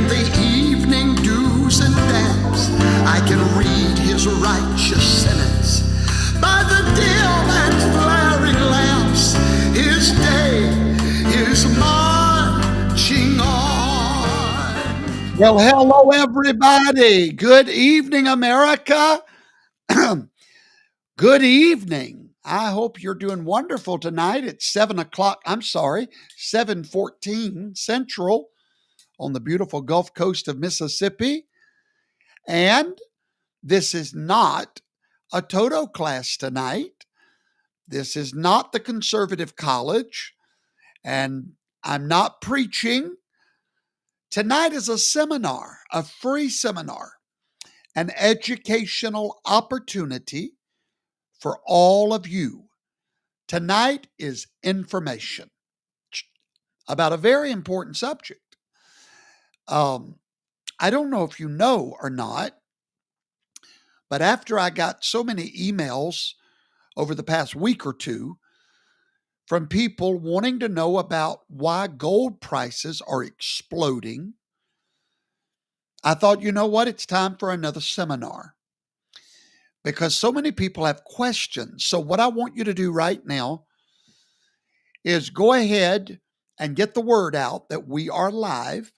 in the evening dews and damps, I can read his righteous sentence. By the dim and flaring lamps, his day is marching on. Well, hello, everybody. Good evening, America. Good evening. I hope you're doing wonderful tonight. It's 7:14 Central on the beautiful Gulf Coast of Mississippi. And this is not a Toto class tonight. This is not the conservative college, and I'm not preaching. Tonight is a seminar, a free seminar, an educational opportunity for all of you. Tonight is information about a very important subject. I don't know if you know or not, but after I got so many emails over the past week or two from people wanting to know about why gold prices are exploding, I thought, you know what? It's time for another seminar because so many people have questions. So what I want you to do right now is go ahead and get the word out that we are live.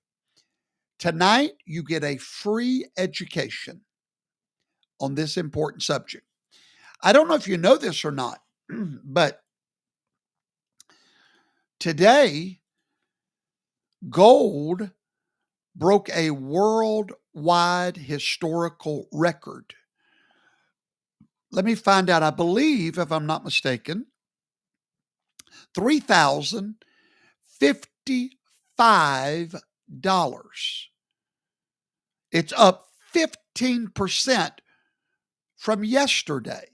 Tonight, you get a free education on this important subject. I don't know if you know this or not, but today, gold broke a worldwide historical record. Let me find out. I believe, if I'm not mistaken, $3,055. It's up 15% from yesterday.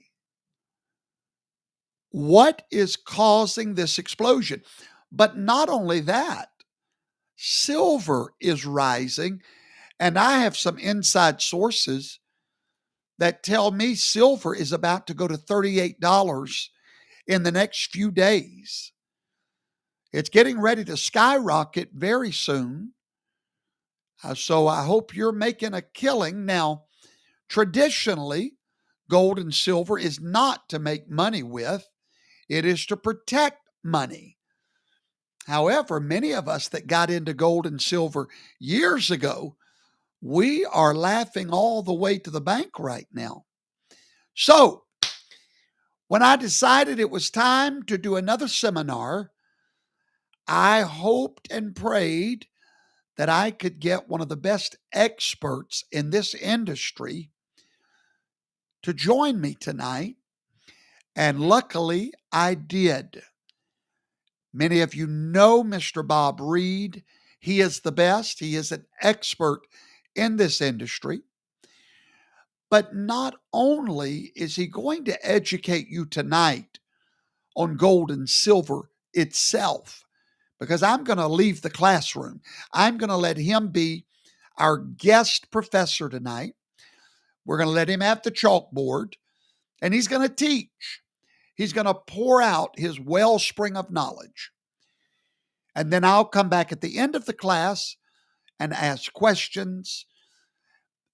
What is causing this explosion? But not only that, silver is rising, and I have some inside sources that tell me silver is about to go to $38 in the next few days. It's getting ready to skyrocket very soon. So I hope you're making a killing. Now, traditionally, gold and silver is not to make money with. It is to protect money. However, many of us that got into gold and silver years ago, we are laughing all the way to the bank right now. So, when I decided it was time to do another seminar, I hoped and prayed that I could get one of the best experts in this industry to join me tonight. And luckily, I did. Many of you know Mr. Bob Reid. He is the best. He is an expert in this industry. But not only is he going to educate you tonight on gold and silver itself, because I'm going to leave the classroom. I'm going to let him be our guest professor tonight. We're going to let him have the chalkboard, and he's going to teach. He's going to pour out his wellspring of knowledge. And then I'll come back at the end of the class and ask questions.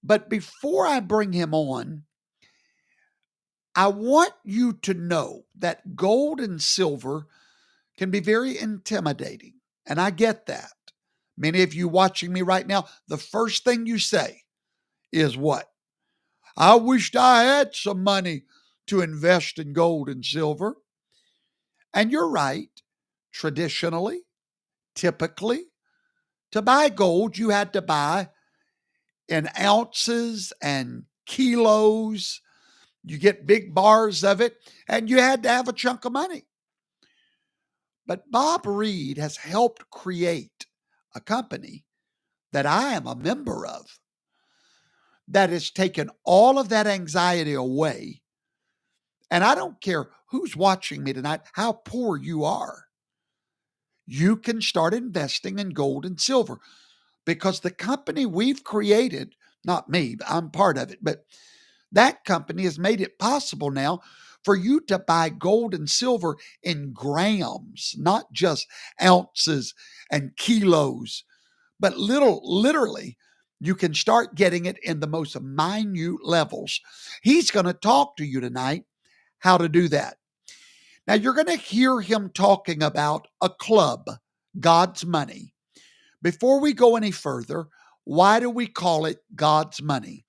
But before I bring him on, I want you to know that gold and silver can be very intimidating. And I get that. Many of you watching me right now, the first thing you say is what? I wished I had some money to invest in gold and silver. And you're right. Traditionally, typically, to buy gold, you had to buy in ounces and kilos. You get big bars of it, and you had to have a chunk of money. But Bob Reid has helped create a company that I am a member of that has taken all of that anxiety away. And I don't care who's watching me tonight, how poor you are. You can start investing in gold and silver because the company we've created, not me, I'm part of it, but that company has made it possible now for you to buy gold and silver in grams, not just ounces and kilos, but literally, you can start getting it in the most minute levels. He's going to talk to you tonight how to do that. Now, you're going to hear him talking about a club, God's money. Before we go any further, why do we call it God's money?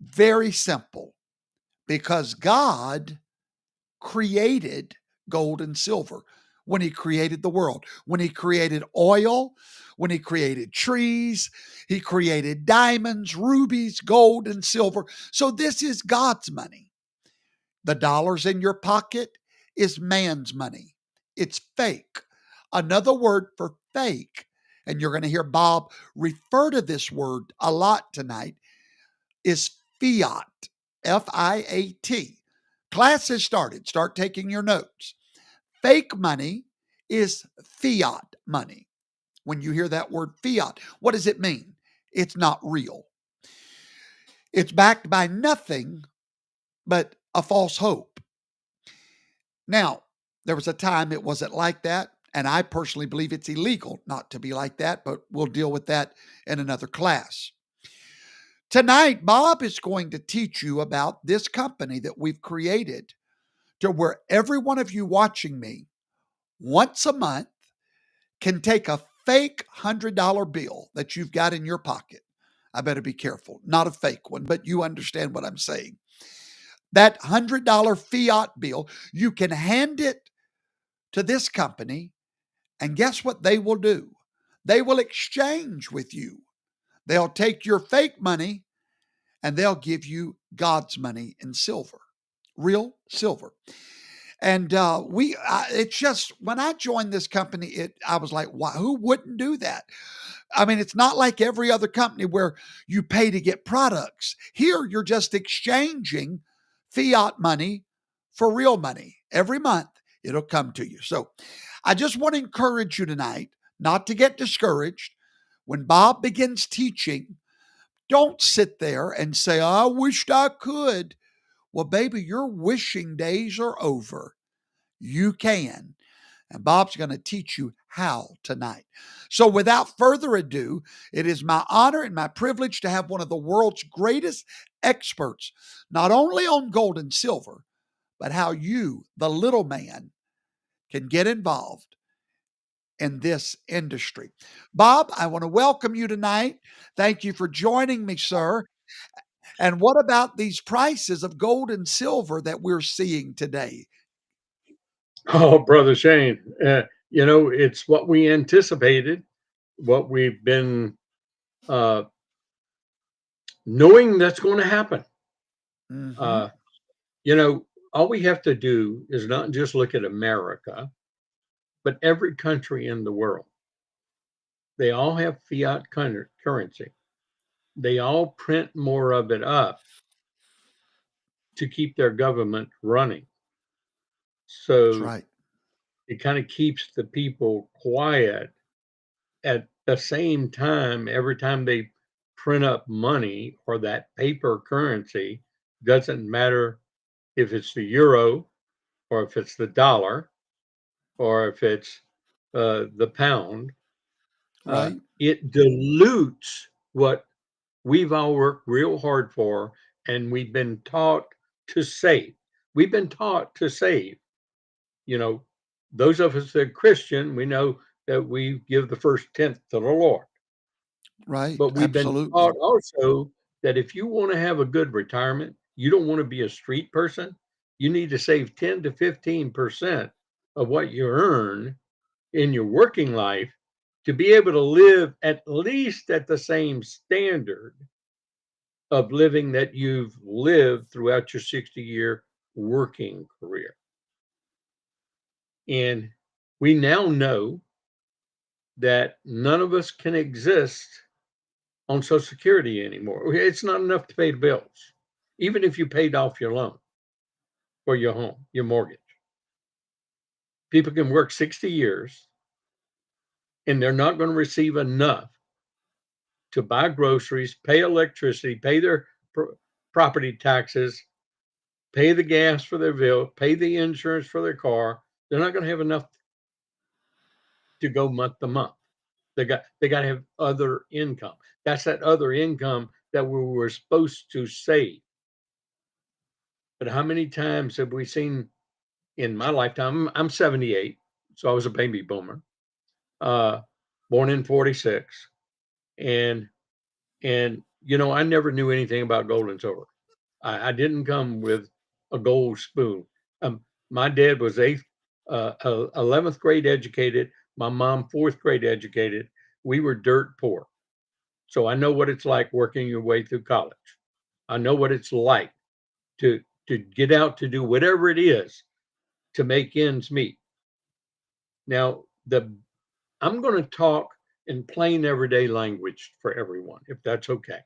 Very simple, because God created gold and silver when he created the world, when he created oil, when he created trees, he created diamonds, rubies, gold, and silver. So this is God's money. The dollars in your pocket is man's money. It's fake. Another word for fake, and you're going to hear Bob refer to this word a lot tonight, is fiat. Fiat. Class has started. Start taking your notes. Fake money is fiat money. When you hear that word fiat, what does it mean? It's not real. It's backed by nothing but a false hope. Now, there was a time it wasn't like that, and I personally believe it's illegal not to be like that, but we'll deal with that in another class. Tonight, Bob is going to teach you about this company that we've created to where every one of you watching me once a month can take a fake $100 bill that you've got in your pocket. I better be careful. Not a fake one, but you understand what I'm saying. That $100 fiat bill, you can hand it to this company, and guess what they will do? They will exchange with you. They'll take your fake money and they'll give you God's money in silver, real silver. And it's just when I joined this company, I was like, why, who wouldn't do that? I mean, it's not like every other company where you pay to get products. Here, you're just exchanging fiat money for real money. Every month, it'll come to you. So I just want to encourage you tonight not to get discouraged. When Bob begins teaching, don't sit there and say, I wished I could. Well, baby, your wishing days are over. You can. And Bob's going to teach you how tonight. So, without further ado, it is my honor and my privilege to have one of the world's greatest experts, not only on gold and silver, but how you, the little man, can get involved in this industry. Bob, I want to welcome you tonight. Thank you for joining me, sir. And what about these prices of gold and silver that we're seeing today? Oh, Brother Shane, it's what we anticipated, what we've been uh, knowing that's going to happen. Mm-hmm. Uh, you know, all we have to do is not just look at America, but every country in the world. They all have fiat currency. They all print more of it up to keep their government running. That's So right. it kind of keeps the people quiet. At the same time, every time they print up money or that paper currency, doesn't matter if it's the euro or if it's the dollar or if it's the pound, Right. it dilutes what we've all worked real hard for and we've been taught to save. We've been taught to save. You know, those of us that are Christian, we know that we give the first tenth to the Lord. Right. But we've been Absolutely. taught also that if you want to have a good retirement, you don't want to be a street person, you need to save 10 to 15% of what you earn in your working life to be able to live at least at the same standard of living that you've lived throughout your 60-year working career. And we now know that none of us can exist on Social Security anymore. It's not enough to pay the bills, even if you paid off your loan for your home, your mortgage. People can work 60 years and they're not going to receive enough to buy groceries, pay electricity, pay their property taxes, pay the gas for their bill, pay the insurance for their car. They're not going to have enough to go month to month. They got to have other income. That's that other income that we were supposed to save. But how many times have we seen in my lifetime? I'm 78, so I was a baby boomer, uh, born in 46, and I never knew anything about gold and silver. I didn't come with a gold spoon. My dad was 11th grade educated. My mom, 4th grade educated. We were dirt poor. So I know what it's like working your way through college. I know what it's like to get out to do whatever it is to make ends meet. Now, I'm going to talk in plain everyday language for everyone, if that's okay.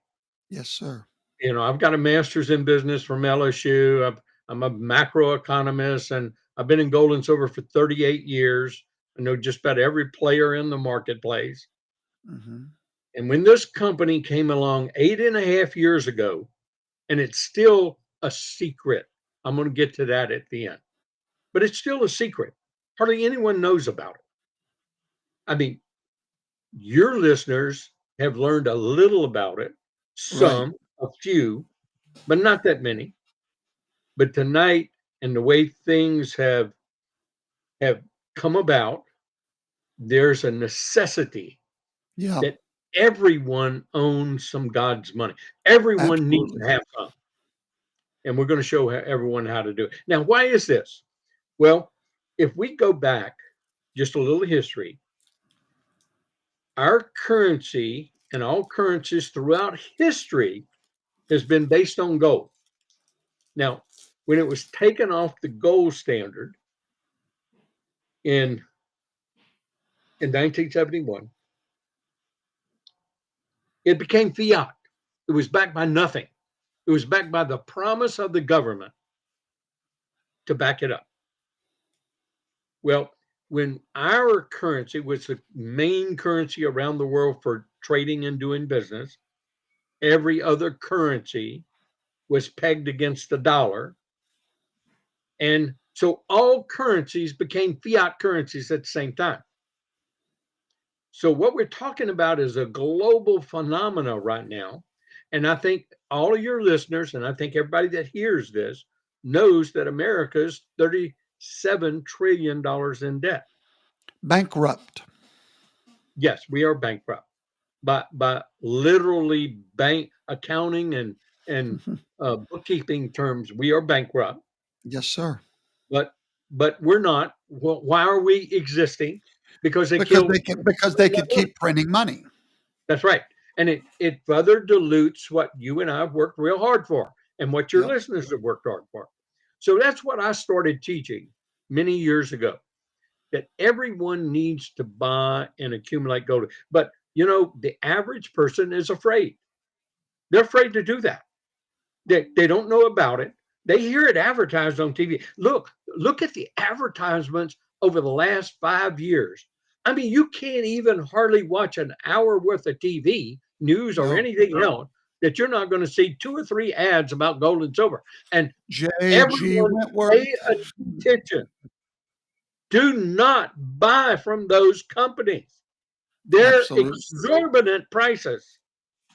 Yes, sir. I've got a master's in business from LSU. I'm a macroeconomist, and I've been in gold and silver for 38 years. I know just about every player in the marketplace. Mm-hmm. And when this company came along 8.5 years ago, and it's still a secret, I'm going to get to that at the end, but it's still a secret. Hardly anyone knows about it. I mean, your listeners have learned a little about it, Right. a few, but not that many. But tonight, and the way things have come about, there's a necessity Yeah, that everyone owns some God's money. Everyone needs absolutely. to have some. And we're going to show everyone how to do it. Now, why is this? Well, if we go back just a little history, our currency and all currencies throughout history has been based on gold. Now, when it was taken off the gold standard in 1971, it became fiat. It was backed by nothing. It was backed by the promise of the government to back it up. Well, when our currency was the main currency around the world for trading and doing business, every other currency was pegged against the dollar. And so all currencies became fiat currencies at the same time. So what we're talking about is a global phenomena right now. And I think all of your listeners, and I think everybody that hears this, knows that America's $37 trillion in debt. Bankrupt. Yes, we are bankrupt. By literally bank accounting and bookkeeping terms, we are bankrupt. Yes, sir. But we're not. Well, why are we existing? Because they Because killed. they can keep printing money. That's right. And it further dilutes what you and I have worked real hard for and what your Yep. listeners have worked hard for. So that's what I started teaching many years ago, that everyone needs to buy and accumulate gold. But, the average person is afraid. They're afraid to do that. They don't know about it. They hear it advertised on TV. Look at the advertisements over the last 5 years. I mean, you can't even hardly watch an hour worth of TV, news, or No. anything else that you're not going to see 2 or 3 ads about gold and silver. And J.G. everyone pay Wentworth. attention. Do not buy from those companies. They're Absolutely. exorbitant prices.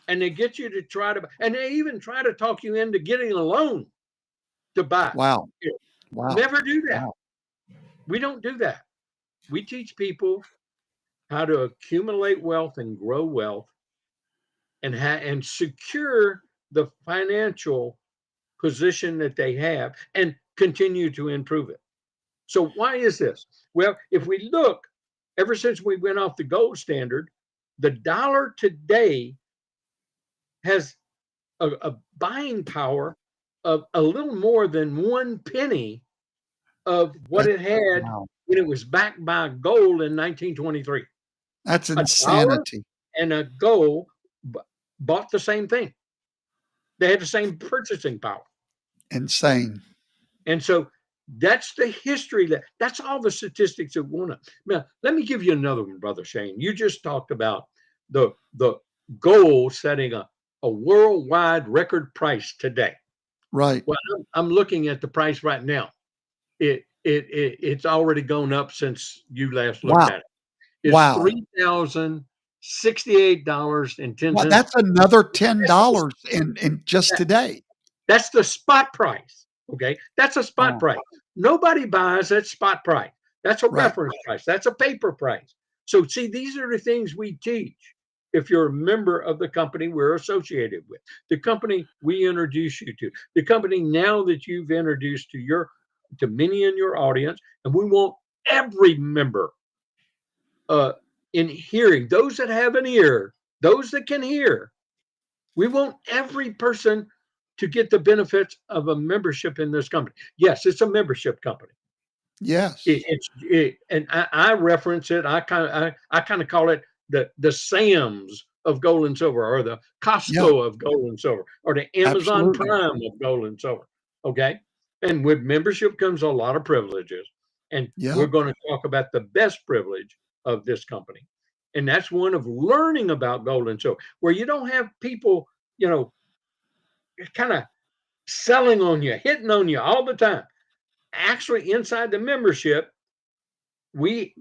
And they get you to and they even try to talk you into getting a loan to buy. Wow. Wow. Never do that. Wow. We don't do that. We teach people how to accumulate wealth and grow wealth and secure the financial position that they have and continue to improve it. So why is this? Well, if we look, ever since we went off the gold standard, the dollar today has a buying power of a little more than 1 penny of what That, it had wow. when it was backed by gold in 1923. That's $1 insanity. and a gold bought the same thing. They had the same purchasing power. Insane. And so that's the history. That's all the statistics that want to. Now, let me give you another one, Brother Shane. You just talked about the gold setting a worldwide record price today. Right. Well, I'm looking at the price right now. It's already gone up since you last looked Wow. at it. It's Wow. $68.10. Well, that's another $10 in just today. That's the spot price. Okay. That's a spot Oh, price. Nobody buys at spot price. That's a right. reference price. That's a paper price. So, see, these are the things we teach if you're a member of the company we're associated with, the company we introduce you to, the company now that you've introduced to many in your audience. And we want every member uh, in hearing, those that have an ear, those that can hear. We want every person to get the benefits of a membership in this company. Yes, it's a membership company. Yes. And I reference it. I kind of call it the Sam's of gold and silver, or the Yeah, Costco of gold and silver, or the Amazon absolutely. Prime of gold and silver. Okay, and with membership comes a lot of privileges, and we're Yeah. going to talk about the best privilege of this company, and that's one of learning about gold and silver, where you don't have people, you know, kind of selling on you, hitting on you all the time. Actually, inside the membership, we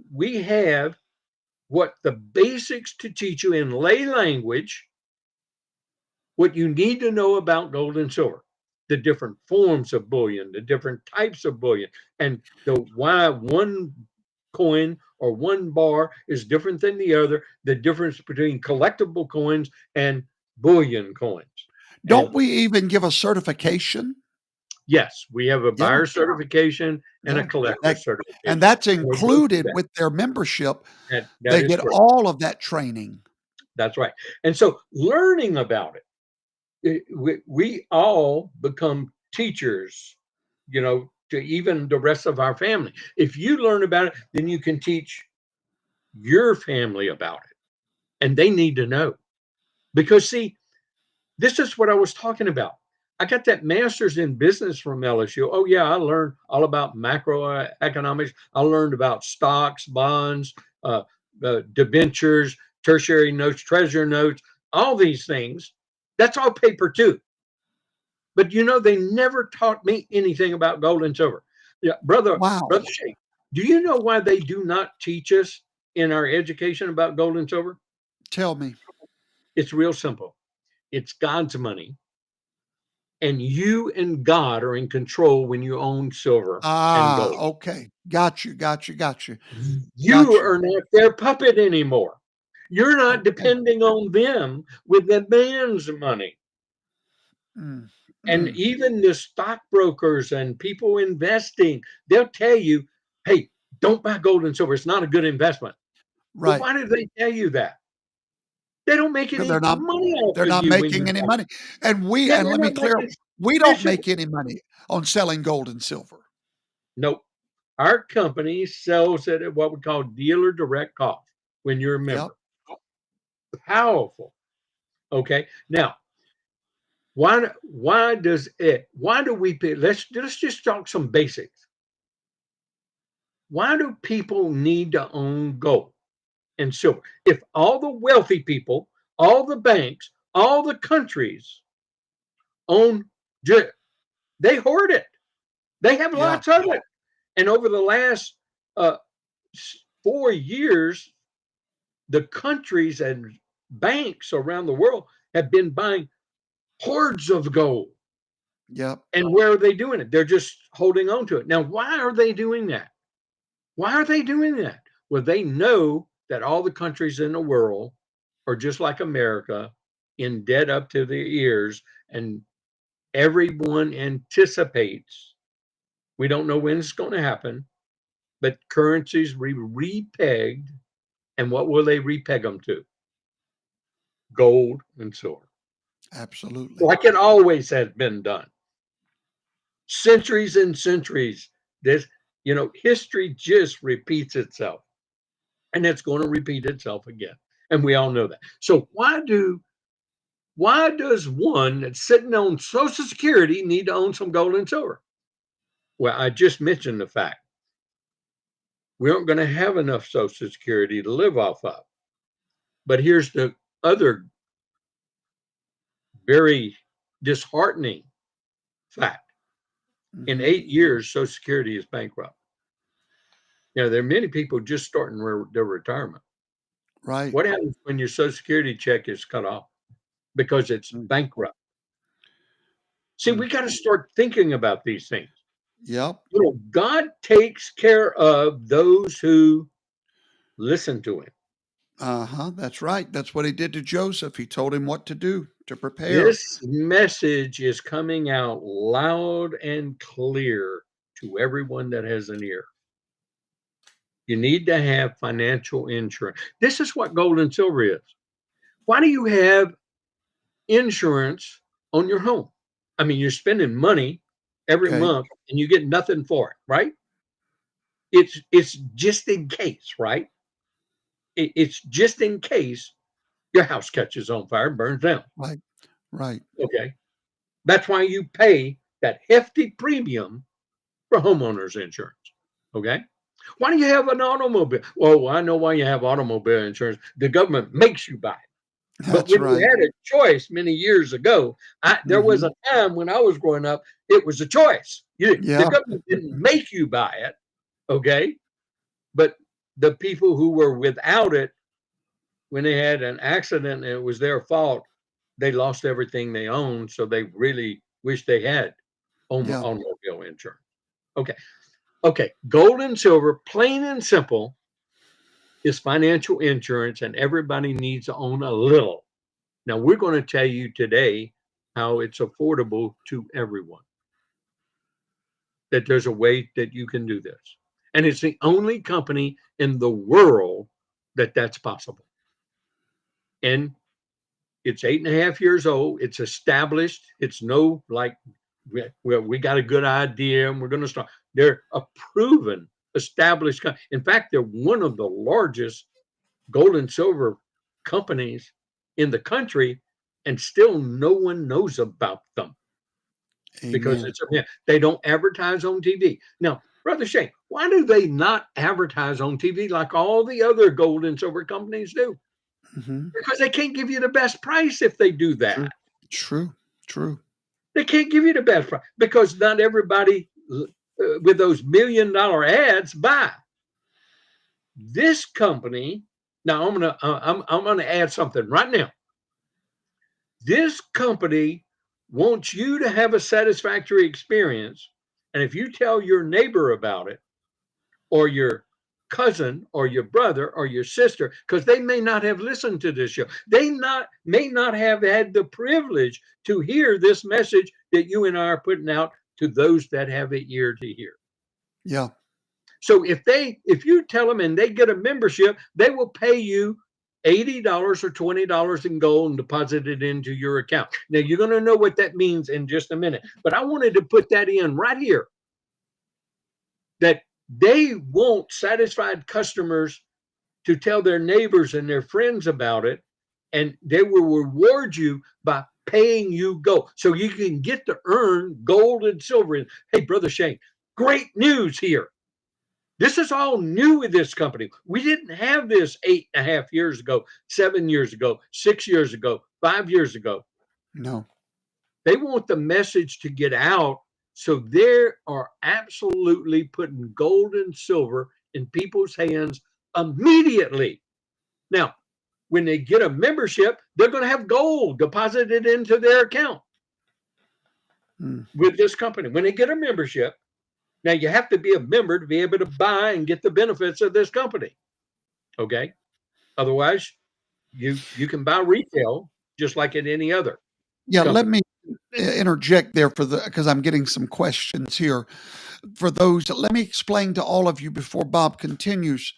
have what the basics to teach you in lay language what you need to know about gold and silver, the different forms of bullion, the different types of bullion, and the why one coin or one bar is different than the other, the difference between collectible coins and bullion coins. And Don't we even give a certification? yes, we have a Yeah, buyer certification and a yeah. collector That certification. and that's And we'll go through included that. with their membership. That They is get correct. all of that training. That's right. And so learning about we all become teachers, to even the rest of our family. If you learn about it, then you can teach your family about it. And they need to know. Because, see, this is what I was talking about. I got that master's in business from LSU. Oh, yeah, I learned all about macroeconomics. I learned about stocks, bonds, uh, debentures, tertiary notes, treasury notes, all these things. That's all paper too. But they never taught me anything about gold and silver. Yeah, Wow. brother Shane, do you know why they do not teach us in our education about gold and silver? Tell me. It's real simple. It's God's money, and you and God are in control when you own silver and Ah, gold. okay. Got you, got you, got you, You got you. are not their puppet anymore. You're not Okay. depending on them with the man's money. Mm, And mm, even the stockbrokers and people investing, they'll tell you, hey, don't buy gold and silver. It's not a good investment. Well, right. why do they tell you that? They don't make Because any money off they're of not you when making you any buy. money. Yeah, And they're let me not clear, making we don't commission. make any money on selling gold and silver. Nope. Our company sells it at what we call dealer direct cost when you're a Yep. member. Powerful. Okay. Now, why do we pay? Let's just talk some basics. Why do people need to own gold and silver? If all the wealthy people, all the banks, all the countries own, they hoard it. They have Yeah. lots of it. And over the last uh, 4 years, the countries and banks around the world have been buying hordes of gold. Yep. And where are they doing it? They're just holding on to it. Now, why are they doing that? Why are they doing that? Well, they know that all the countries in the world are just like America, in debt up to their ears, and everyone anticipates. We don't know when it's going to happen, but currencies repegged. And what will they repeg them to? Gold and silver, Absolutely. like it always has been done. Centuries and centuries. This, history just repeats itself, and it's going to repeat itself again. And we all know that. So why does one that's sitting on Social Security need to own some gold and silver? Well, I just mentioned the fact we aren't going to have enough Social Security to live off of. But here's the other very disheartening fact. In Hmm. 8 years, Social Security is bankrupt. There are many people just starting their retirement. Right. What happens when your Social Security check is cut off because it's Mm, bankrupt? See, mm. we got to start thinking about these things. Yep. You know, God takes care of those who listen to him. Uh-huh. That's right. That's what he did to Joseph. He told him what to do to prepare. This message is coming out loud and clear to everyone that has an ear. You need to have financial insurance. This is what gold and silver is. Why do you have insurance on your home? I mean, you're spending money every Okay. month and you get nothing for it, right? It's just in case, right? It's just in case your house catches on fire and burns down. Right. Right. Okay. That's why you pay that hefty premium for homeowners insurance. Okay. Why do you have an automobile? Well, I know why you have automobile insurance. The government makes you buy it. But That's when you right. had a choice many years ago, there was Hmm. a time when I was growing up, it was a choice. The Yeah. government didn't make you buy it. Okay. But the people who were without it, when they had an accident and it was their fault, they lost everything they owned. So they really wish they had Yeah. automobile insurance. Okay. Okay. Gold and silver, plain and simple, is financial insurance, and everybody needs to own a little. Now, we're going to tell you today how it's affordable to everyone, that there's a way that you can do this. And it's the only company in the world that that's possible. And it's 8.5 years old. It's established. It's no like, we got a good idea and we're going to start. They're a proven, established. In fact, they're one of the largest gold and silver companies in the country, and still no one knows about them because Amen. they don't advertise on TV. Now, Brother Shane, why do they not advertise on TV like all the other gold and silver companies do? Hmm. Because they can't give you the best price if they do True. that. True. True. They can't give you the best price because not everybody with those $1 million ads buy. This company, now I'm gonna add something right now. This company wants you to have a satisfactory experience. And if you tell your neighbor about it, or your cousin, or your brother, or your sister, because they may not have listened to this show, may not have had the privilege to hear this message that you and I are putting out to those that have an ear to hear. Yeah. So if you tell them and they get a membership, they will pay you $80 or $20 in gold and deposit it into your account. Now you're going to know what that means in just a minute, but I wanted to put that in right here, that they want satisfied customers to tell their neighbors and their friends about it, and they will reward you by paying you gold so you can get to earn gold and silver. Hey, Brother Shane, great news here. This is all new with this company. We didn't have this 8.5 years ago, 7 years ago, 6 years ago, 5 years ago. No. They want the message to get out. So they are absolutely putting gold and silver in people's hands immediately. Now, when they get a membership, they're going to have gold deposited into their account Mm. with this company. When they get a membership, now you have to be a member to be able to buy and get the benefits of this company. Okay. Otherwise, you can buy retail just like at any other Yeah. Let company. me interject there because I'm getting some questions here. For those, let me explain to all of you before Bob continues.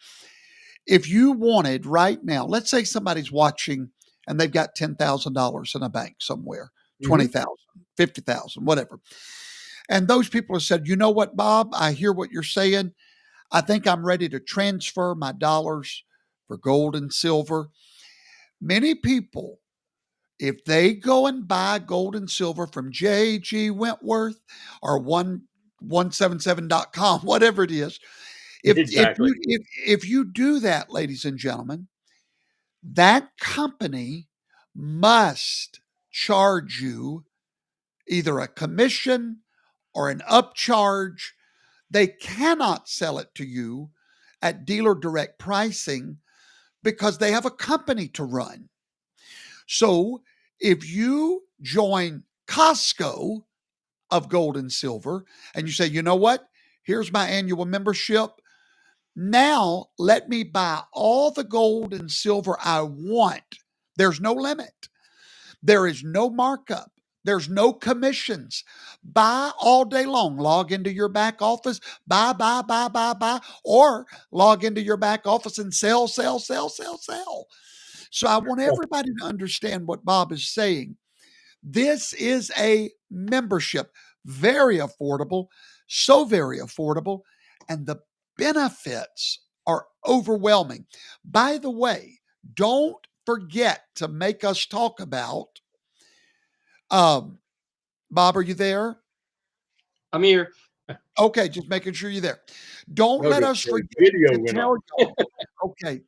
If you wanted right now, let's say somebody's watching and they've got $10,000 in a bank somewhere, Mm-hmm. 20,000, 50,000, whatever. And those people have said, you know what, Bob, I hear what you're saying. I think I'm ready to transfer my dollars for gold and silver. Many people, if they go and buy gold and silver from J.G. Wentworth or 177.com, whatever it is, Exactly. if you do that, ladies and gentlemen, that company must charge you either a commission or an upcharge. They cannot sell it to you at dealer direct pricing because they have a company to run. So if you join Costco of gold and silver and you say, you know what? Here's my annual membership. Now let me buy all the gold and silver I want. There's no limit. There is no markup. There's no commissions. Buy all day long. Log into your back office, buy, or log into your back office and sell, sell, sell, sell, sell. So I want everybody to understand what Bob is saying. This is a membership, very affordable, so very affordable, and the benefits are overwhelming. By the way, don't forget to make us talk about Bob, are you there? I'm here. Okay, just making sure you're there. Don't No, let the, us the forget video to went tell off. y'all. Okay.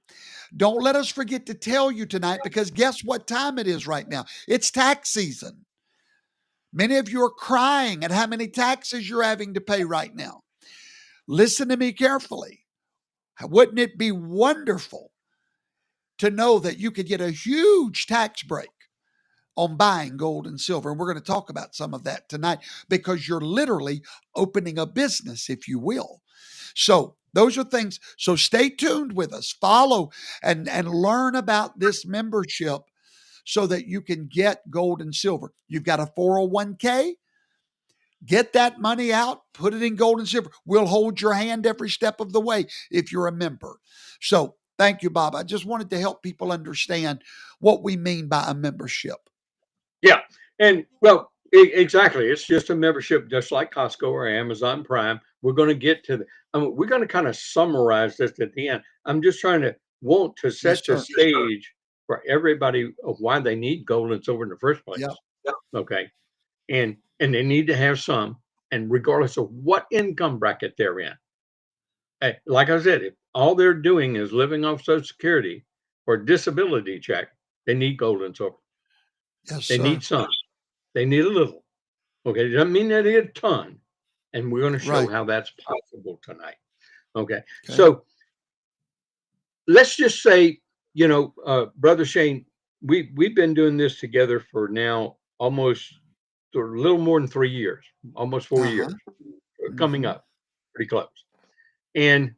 Don't let us forget to tell you tonight because guess what time it is right now? It's tax season. Many of you are crying at how many taxes you're having to pay right now. Listen to me carefully. Wouldn't it be wonderful to know that you could get a huge tax break on buying gold and silver? And we're going to talk about some of that tonight because you're literally opening a business, if you will. So those are things. So stay tuned with us, follow and learn about this membership so that you can get gold and silver. You've got a 401k. Get that money out, put it in gold and silver. We'll hold your hand every step of the way if you're a member. So thank you, Bob. I just wanted to help people understand what we mean by a membership. Yeah. And well, exactly. It's just a membership, just like Costco or Amazon Prime. We're going to get to we're going to kind of summarize this at the end. I'm just trying to want to Yes, set the sir. stage for everybody of why they need gold and silver in the first place. Yep. Okay. And they need to have some, and regardless of what income bracket they're in. Like I said, if all they're doing is living off Social Security or disability check, they need gold and silver. Yes, They sir. need some. They need a little. Okay, doesn't mean they need a ton. And we're going to show Right. how that's possible tonight. Okay, Okay. so let's just say, Brother Shane, we've been doing this together for now almost a little more than 3 years, almost 4 years, Uh-huh. coming Mm-hmm. up pretty close. And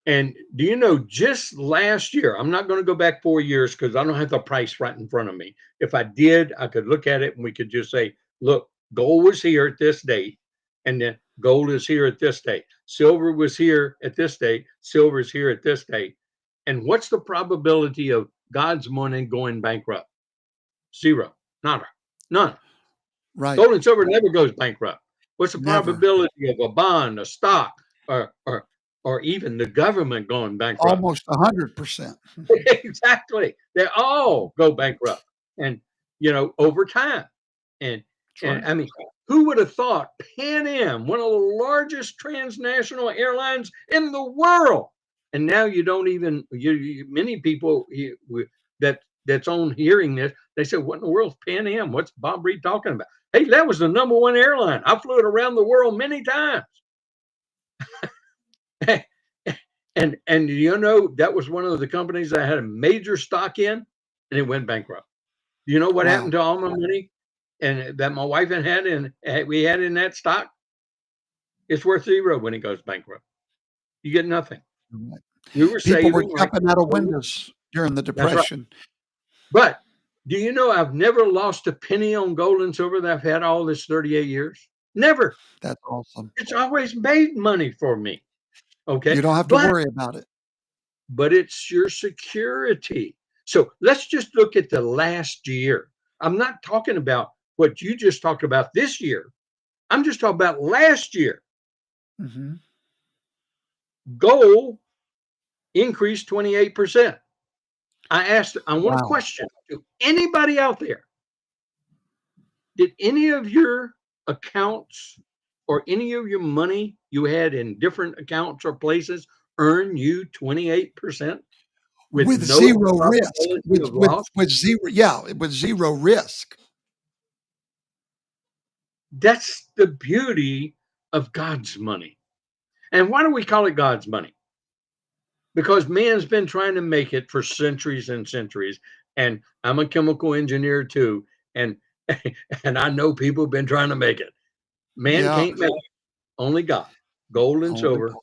and do you know, just last year, I'm not going to go back 4 years because I don't have the price right in front of me. If I did, I could look at it and we could just say, look, gold was here at this date, and then gold is here at this date. Silver was here at this date. Silver is here at this date. And what's the probability of God's money going bankrupt? Zero. Nada. None. Right. Gold and silver never goes bankrupt. What's the Never. probability of a bond, a stock, or or even the government going bankrupt? Almost 100%. Exactly. They all go bankrupt, and over time. And That's and right. I mean, who would have thought Pan Am, one of the largest transnational airlines in the world, and now you don't even many people that's on hearing this, they said, "What in the world's Pan Am? What's Bob Reid talking about?" Hey, that was the number one airline. I flew it around the world many times. And that was one of the companies I had a major stock in, and it went bankrupt. Do you know what happened Wow. to all my money and that my wife had and we had in that stock? It's worth zero when it goes bankrupt. You get nothing. Right. We were People were saving like jumping out of windows during the that's right. Depression. But do you know I've never lost a penny on gold and silver that I've had all this 38 years? Never. That's awesome. It's always made money for me. Okay. You don't have to But worry about it. it's your security. So let's just look at the last year. I'm not talking about what you just talked about this year. I'm just talking about last year. Mm-hmm. Gold increased 28%. I want a Wow. question to anybody out there. Did any of your accounts or any of your money you had in different accounts or places earn you 28% with With no zero risk. probability With of with loss? with zero, yeah, with zero risk. That's the beauty of God's money. And why do we call it God's money? because man's been trying to make it for centuries and centuries. And I'm a chemical engineer too. And and I know people have been trying to make it. Man Yeah. can't make it. Only God. Gold and Only silver. God.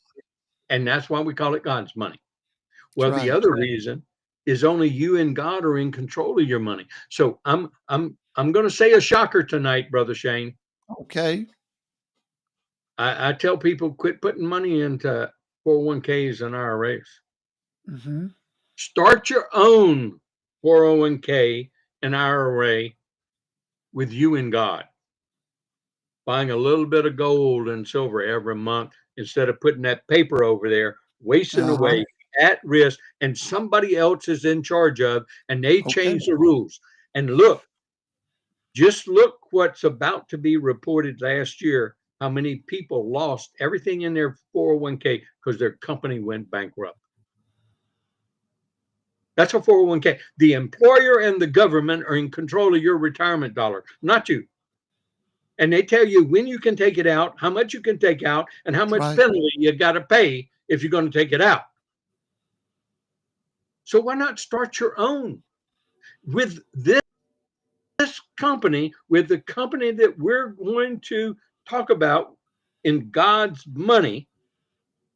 And that's why we call it God's money. That's Well, the right. other reason is only you and God are in control of your money. So I'm going to say a shocker tonight, Brother Shane. Okay. I tell people quit putting money into 401ks and IRAs. Hmm. Start your own 401k and IRA with you and God. Buying a little bit of gold and silver every month instead of putting that paper over there, wasting Uh-huh. away at risk, and somebody else is in charge of, and they Okay. change the rules. And look, just look what's about to be reported last year, how many people lost everything in their 401k because their company went bankrupt. That's a 401k. The employer and the government are in control of your retirement dollar, not you. And they tell you when you can take it out, how much you can take out, and how That's much right. penalty you got to pay if you're going to take it out. So why not start your own with this company, with the company that we're going to talk about in God's money,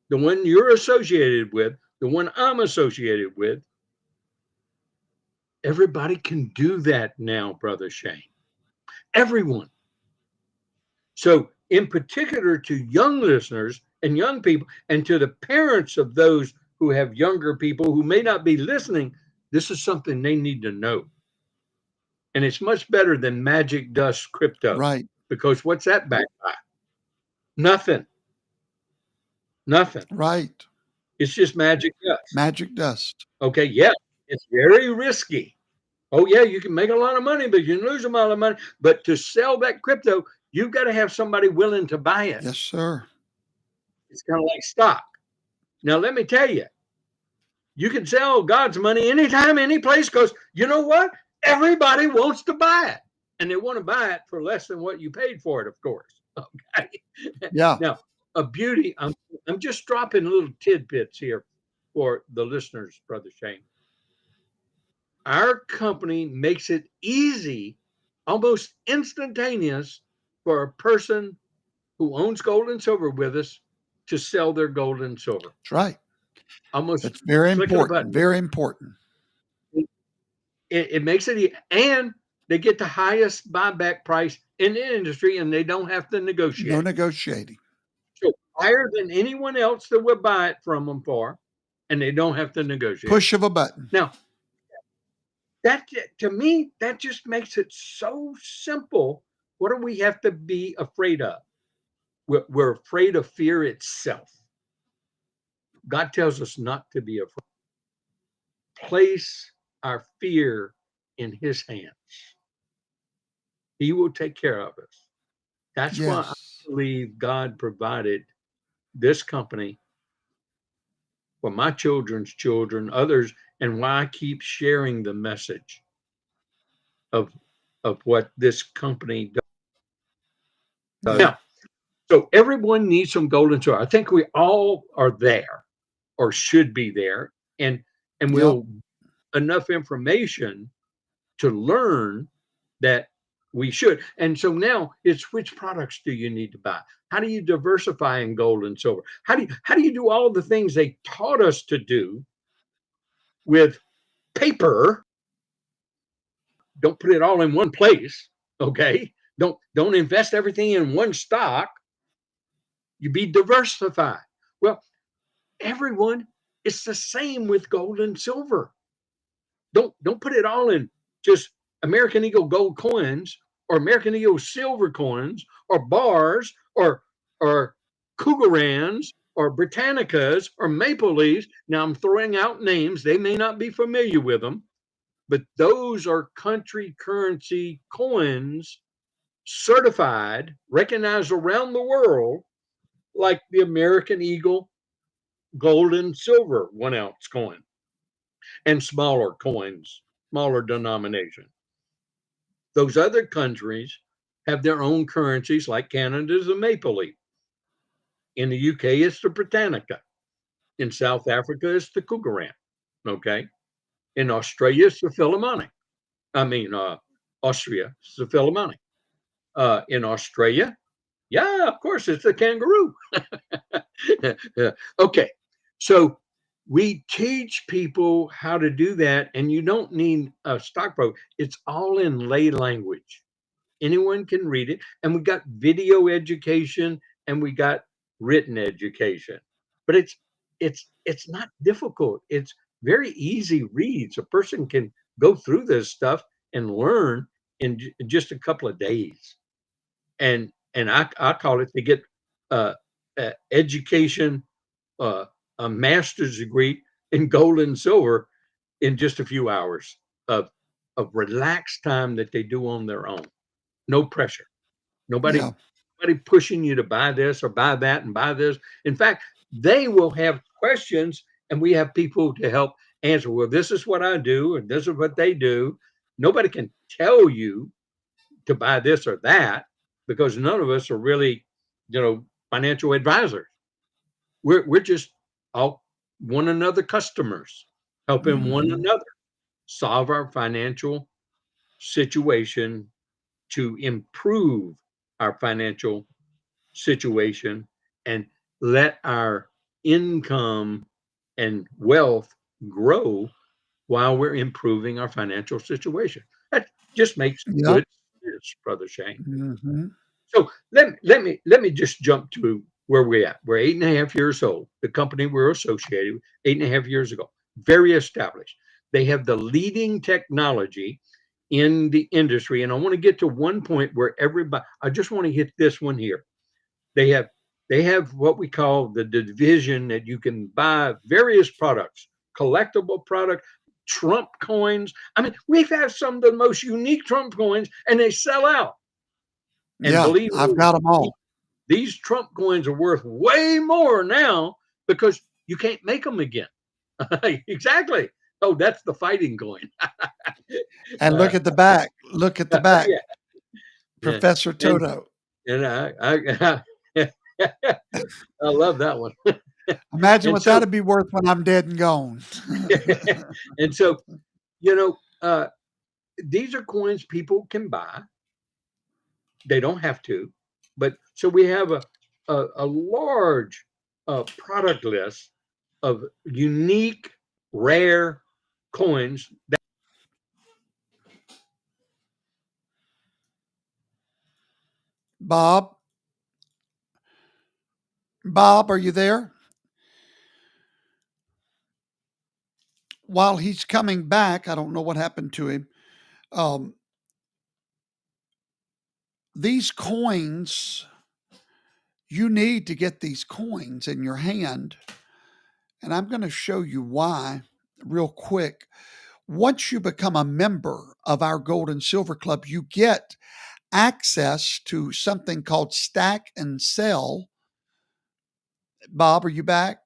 the one you're associated with, the one I'm associated with. Everybody can do that now, Brother Shane. Everyone. So, in particular to young listeners and young people, and to the parents of those who have younger people who may not be listening, this is something they need to know. And it's much better than magic dust crypto, Right. because what's that backed by? Nothing. Nothing. Right. It's just magic dust. Magic dust. Okay. Yeah. It's very risky. Oh, yeah. You can make a lot of money, but you can lose a lot of money. But to sell that crypto, you've got to have somebody willing to buy it. Yes, sir. It's kind of like stock. Now, let me tell you, you can sell God's money anytime, any place, because you know what? Everybody wants to buy it. And they want to buy it for less than what you paid for it, of course. Okay. Yeah. Now, a beauty, I'm just dropping little tidbits here for the listeners, Brother Shane. Our company makes it easy, almost instantaneous, for a person who owns gold and silver with us to sell their gold and silver. That's right. Almost That's very clicking a important. button. Very important. It makes it, and they get the highest buyback price in the industry, and they don't have to No negotiate. negotiating. So higher than anyone else that would buy it from them for, and they don't have to negotiate. Push of a button. Now, that to me, that just makes it so simple. What do we have to be afraid of? We're afraid of fear itself. God tells us not to be afraid. Place our fear in His hands. He will take care of us. That's why I Yes. believe God provided this company for my children's children, others, and why I keep sharing the message of what this company does. Yeah. Now, so everyone needs some golden silver. I think we all are there, or should be there, and Yep. we'll enough information to learn that we should. And so now it's, which products do you need to buy? How do you diversify in gold and silver? How do you do all the things they taught us to do with paper? Don't put it all in one place. Okay. Don't invest everything in one stock. You be diversified. Well, everyone, it's the same with gold and silver. Don't put it all in just American Eagle gold coins, or American Eagle silver coins, or bars, or Cougarans, or Britannicas, or Maple Leaves. Now I'm throwing out names. They may not be familiar with them, but those are country currency coins, certified, recognized around the world, like the American Eagle gold and silver 1 ounce coin, and smaller coins, smaller denomination. Those other countries have their own currencies, like Canada's the Maple Leaf. In the UK, it's the Britannica. In South Africa, it's the cougarant. Okay. In Australia, it's the Philharmonic. I mean, Austria, it's the Philharmonic. In Australia, yeah, of course, it's the kangaroo. Okay. So we teach people how to do that, and you don't need a stockbroker. It's all in lay language. Anyone can read it. And we got video education and we got written education. But it's not difficult. It's very easy reads. A person can go through this stuff and learn in just a couple of days. And I call it to get uh, education, uh, a master's degree in gold and silver in just a few hours of relaxed time that they do on their own. No pressure. Nobody Yeah. nobody pushing you to buy this or buy that and buy this. In fact, they will have questions and we have people to help answer. Well, this is what I do and this is what they do. Nobody can tell you to buy this or that because none of us are really, financial advisors. We're just all one another customers, helping one Mhm. another solve our financial situation to improve our financial situation and let our income and wealth grow while we're improving our financial situation. That just makes Yep. good sense, Brother Shane. Mhm. So let me just jump to where we're at. We're 8.5 years old. The company we're associated with 8.5 years ago, very established. They have the leading technology in the industry. And I want to get to one point where everybody, I just want to hit this one here. They have they have what we call the division that you can buy various products, collectible product, Trump coins. I mean, we've had some of the most unique Trump coins, and they sell out. And Yeah, believe I've me, got them all. these Trump coins are worth way more now because you can't make them again. Exactly. Oh, that's the fighting coin. And look at the back. Look at the back. Yeah, yeah. Professor And Toto. and I love that one. Imagine And what so that'd be worth when I'm dead and gone. and so, you know, uh, these are coins people can buy. They don't have to, but so we have a large product list of unique, rare coins. Bob, Bob, are you there? While he's coming back, I don't know what happened to him. Um, these coins, you need to get these coins in your hand. And I'm going to show you why real quick. Once you become a member of our Gold and Silver Club, you get access to something called Stack and Sell. Bob, are you back?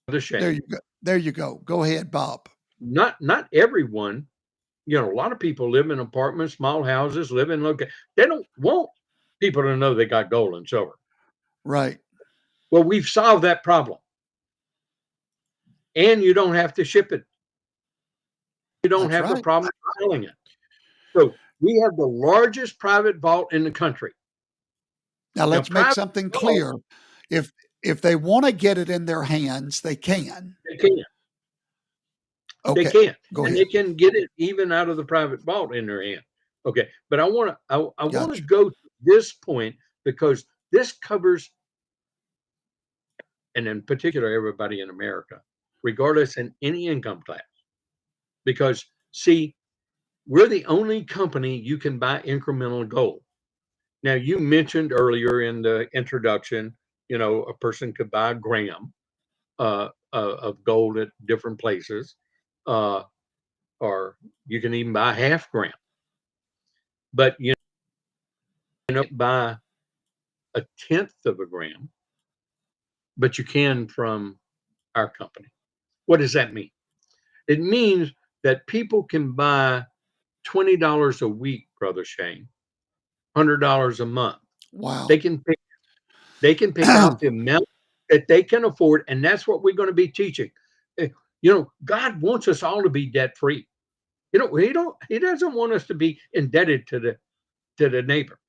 The There shame. you go. There you go. Go ahead, Bob. Not everyone. A lot of people live in apartments, small houses, live in local. They don't want people to know they got gold and silver. Right. Well, we've solved that problem, and you don't have to ship it. You don't That's have the right. problem of selling it. So we have the largest private vault in the country. Now Now, let's make private something vault, clear. If if they want to get it in their hands, they can. they can, they Okay. can, Go and ahead. they can get it even out of the private vault in their hand. Okay, but I want to Gotcha. go to this point because this covers, and in particular, everybody in America, regardless in any income class. Because see, we're the only company you can buy incremental gold. Now, you mentioned earlier in the introduction, a person could buy a gram of gold at different places, uh, or you can even buy a half gram. But buy a tenth of a gram, but you can from our company. What does that mean? It means that people can buy $20 a week, Brother Shane, $100 a month. They Wow. can pay. They can pick out the amount that they can afford, and that's what we're going to be teaching. God wants us all to be debt free. He doesn't want us to be indebted to the neighbor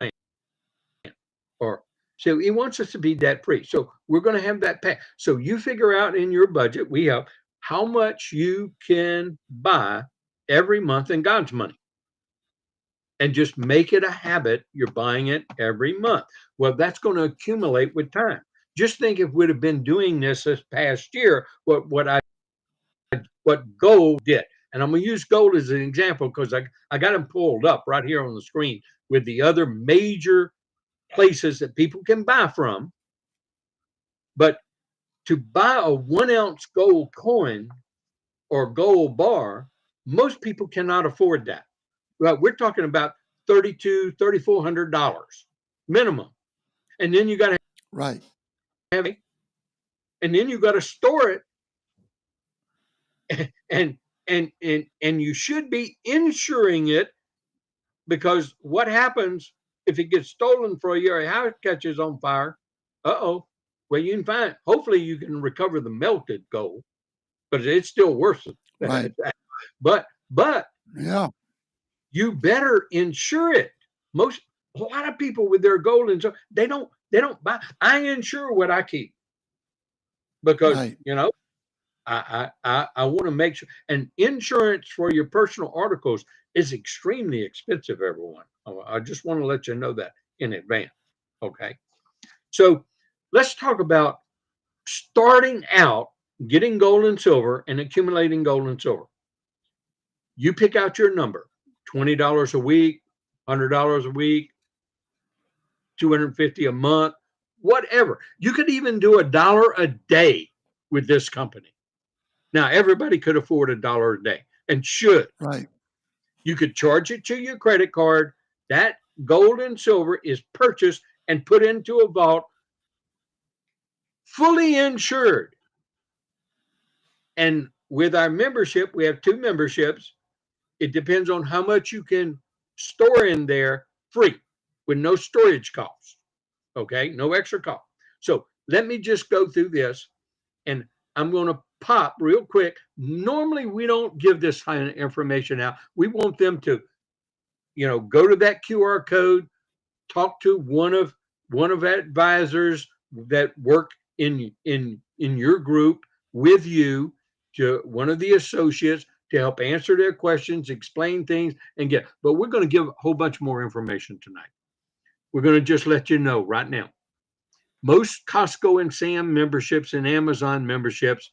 or so he wants us to be debt free. So we're going to have that path. So you figure out in your budget, we have how much you can buy every month in God's money. And just make it a habit. You're buying it every month. Well, that's going to accumulate with time. Just think if we'd have been doing this past year, what gold did. And I'm going to use gold as an example because I got them pulled up right here on the screen with the other major places that people can buy from. But to buy a 1 ounce gold coin or gold bar, most people cannot afford that. Well, we're talking about $3,400 minimum. And then you got to have it, and then you got to store it. And you should be insuring it, because what happens if it gets stolen for a year, or house catches on fire? Well, you can find, hopefully you can recover the melted gold, but it's still worse than that. But yeah, you better insure it. A lot of people with their gold and so they don't buy. I insure what I keep because I want to make sure. And insurance for your personal articles is extremely expensive, everyone. I just want to let you know that in advance. Okay. So let's talk about starting out getting gold and silver and accumulating gold and silver. You pick out your number, $20 a week, $100 a week, $250 a month, whatever. You could even do $1 a day with this company. Now, everybody could afford $1 a day and should. Right. You could charge it to your credit card. That gold and silver is purchased and put into a vault, fully insured. And with our membership, we have 2 memberships. It depends on how much you can store in there free with no storage costs. Okay, no extra cost. So let me just go through this, and I'm going to pop real quick. Normally, we don't give this kind of information out. We want them to, go to that QR code, talk to one of advisors that work in your group with you, to one of the associates, to help answer their questions, explain things, and but we're going to give a whole bunch more information tonight. We're going to just let you know right now. Most Costco and Sam memberships and Amazon memberships,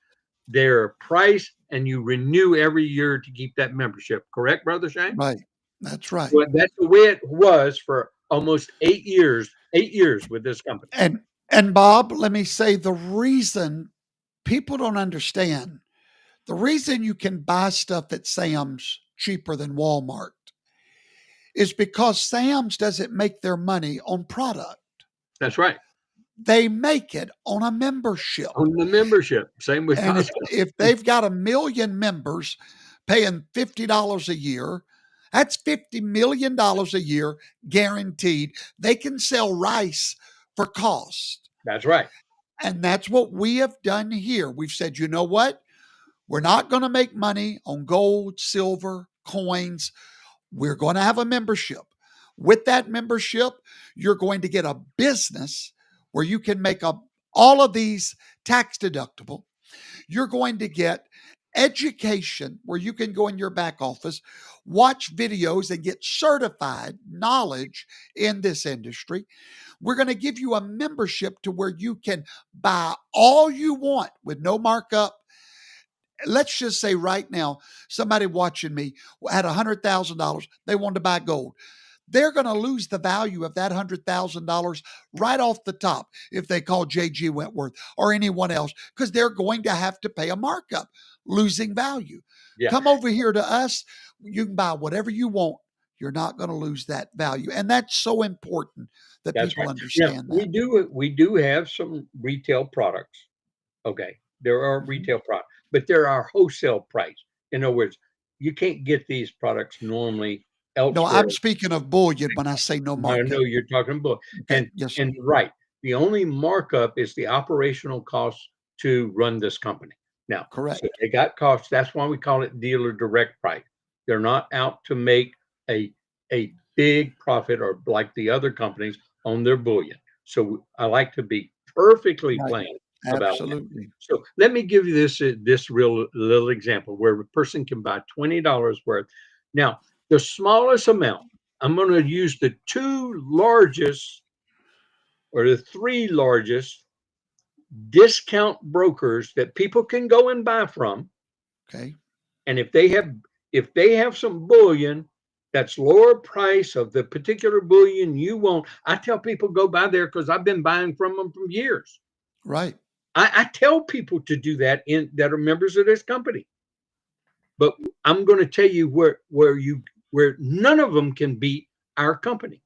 they're priced and you renew every year to keep that membership. Correct, Brother Shane? Right. That's right. Well, that's the way it was for almost 8 years with this company. And Bob, let me say, the reason people don't understand, the reason you can buy stuff at Sam's cheaper than Walmart is because Sam's doesn't make their money on product. That's right. They make it on a membership. On the membership. Same with And Costco. if they've got 1 million members paying $50 a year, that's $50 million a year guaranteed. They can sell rice for cost. That's right. And that's what we have done here. We've said, you know what? We're not going to make money on gold, silver, coins. We're going to have a membership. With that membership, you're going to get a business where you can make all of these tax deductible. You're going to get education where you can go in your back office, watch videos, and get certified knowledge in this industry. We're going to give you a membership to where you can buy all you want with no markup. Let's just say right now, somebody watching me had $100,000. They wanted to buy gold. They're going to lose the value of that $100,000 right off the top if they call J.G. Wentworth or anyone else, because they're going to have to pay a markup, losing value. Yeah. Come over here to us. You can buy whatever you want. You're not going to lose that value. And that's so important that people understand that. We do have some retail products. Okay. There are retail products, but there are wholesale price. In other words, you can't get these products normally elsewhere. No, I'm speaking of bullion when I say no markup. I know you're talking bullion. Okay. And right. The only markup is the operational cost to run this company. Now, so Correct. they got costs. That's why we call it dealer direct price. They're not out to make a big profit or like the other companies on their bullion. So I like to be perfectly Right. plain about that. Absolutely. So let me give you this real little example where a person can buy $20 worth. Now, the smallest amount, I'm going to use the two largest or the three largest discount brokers that people can go and buy from. Okay. And if they have some bullion that's lower price of the particular bullion you want, I tell people go buy there because I've been buying from them for years. Right. I tell people to do that that are members of this company. But I'm going to tell you where none of them can beat our company,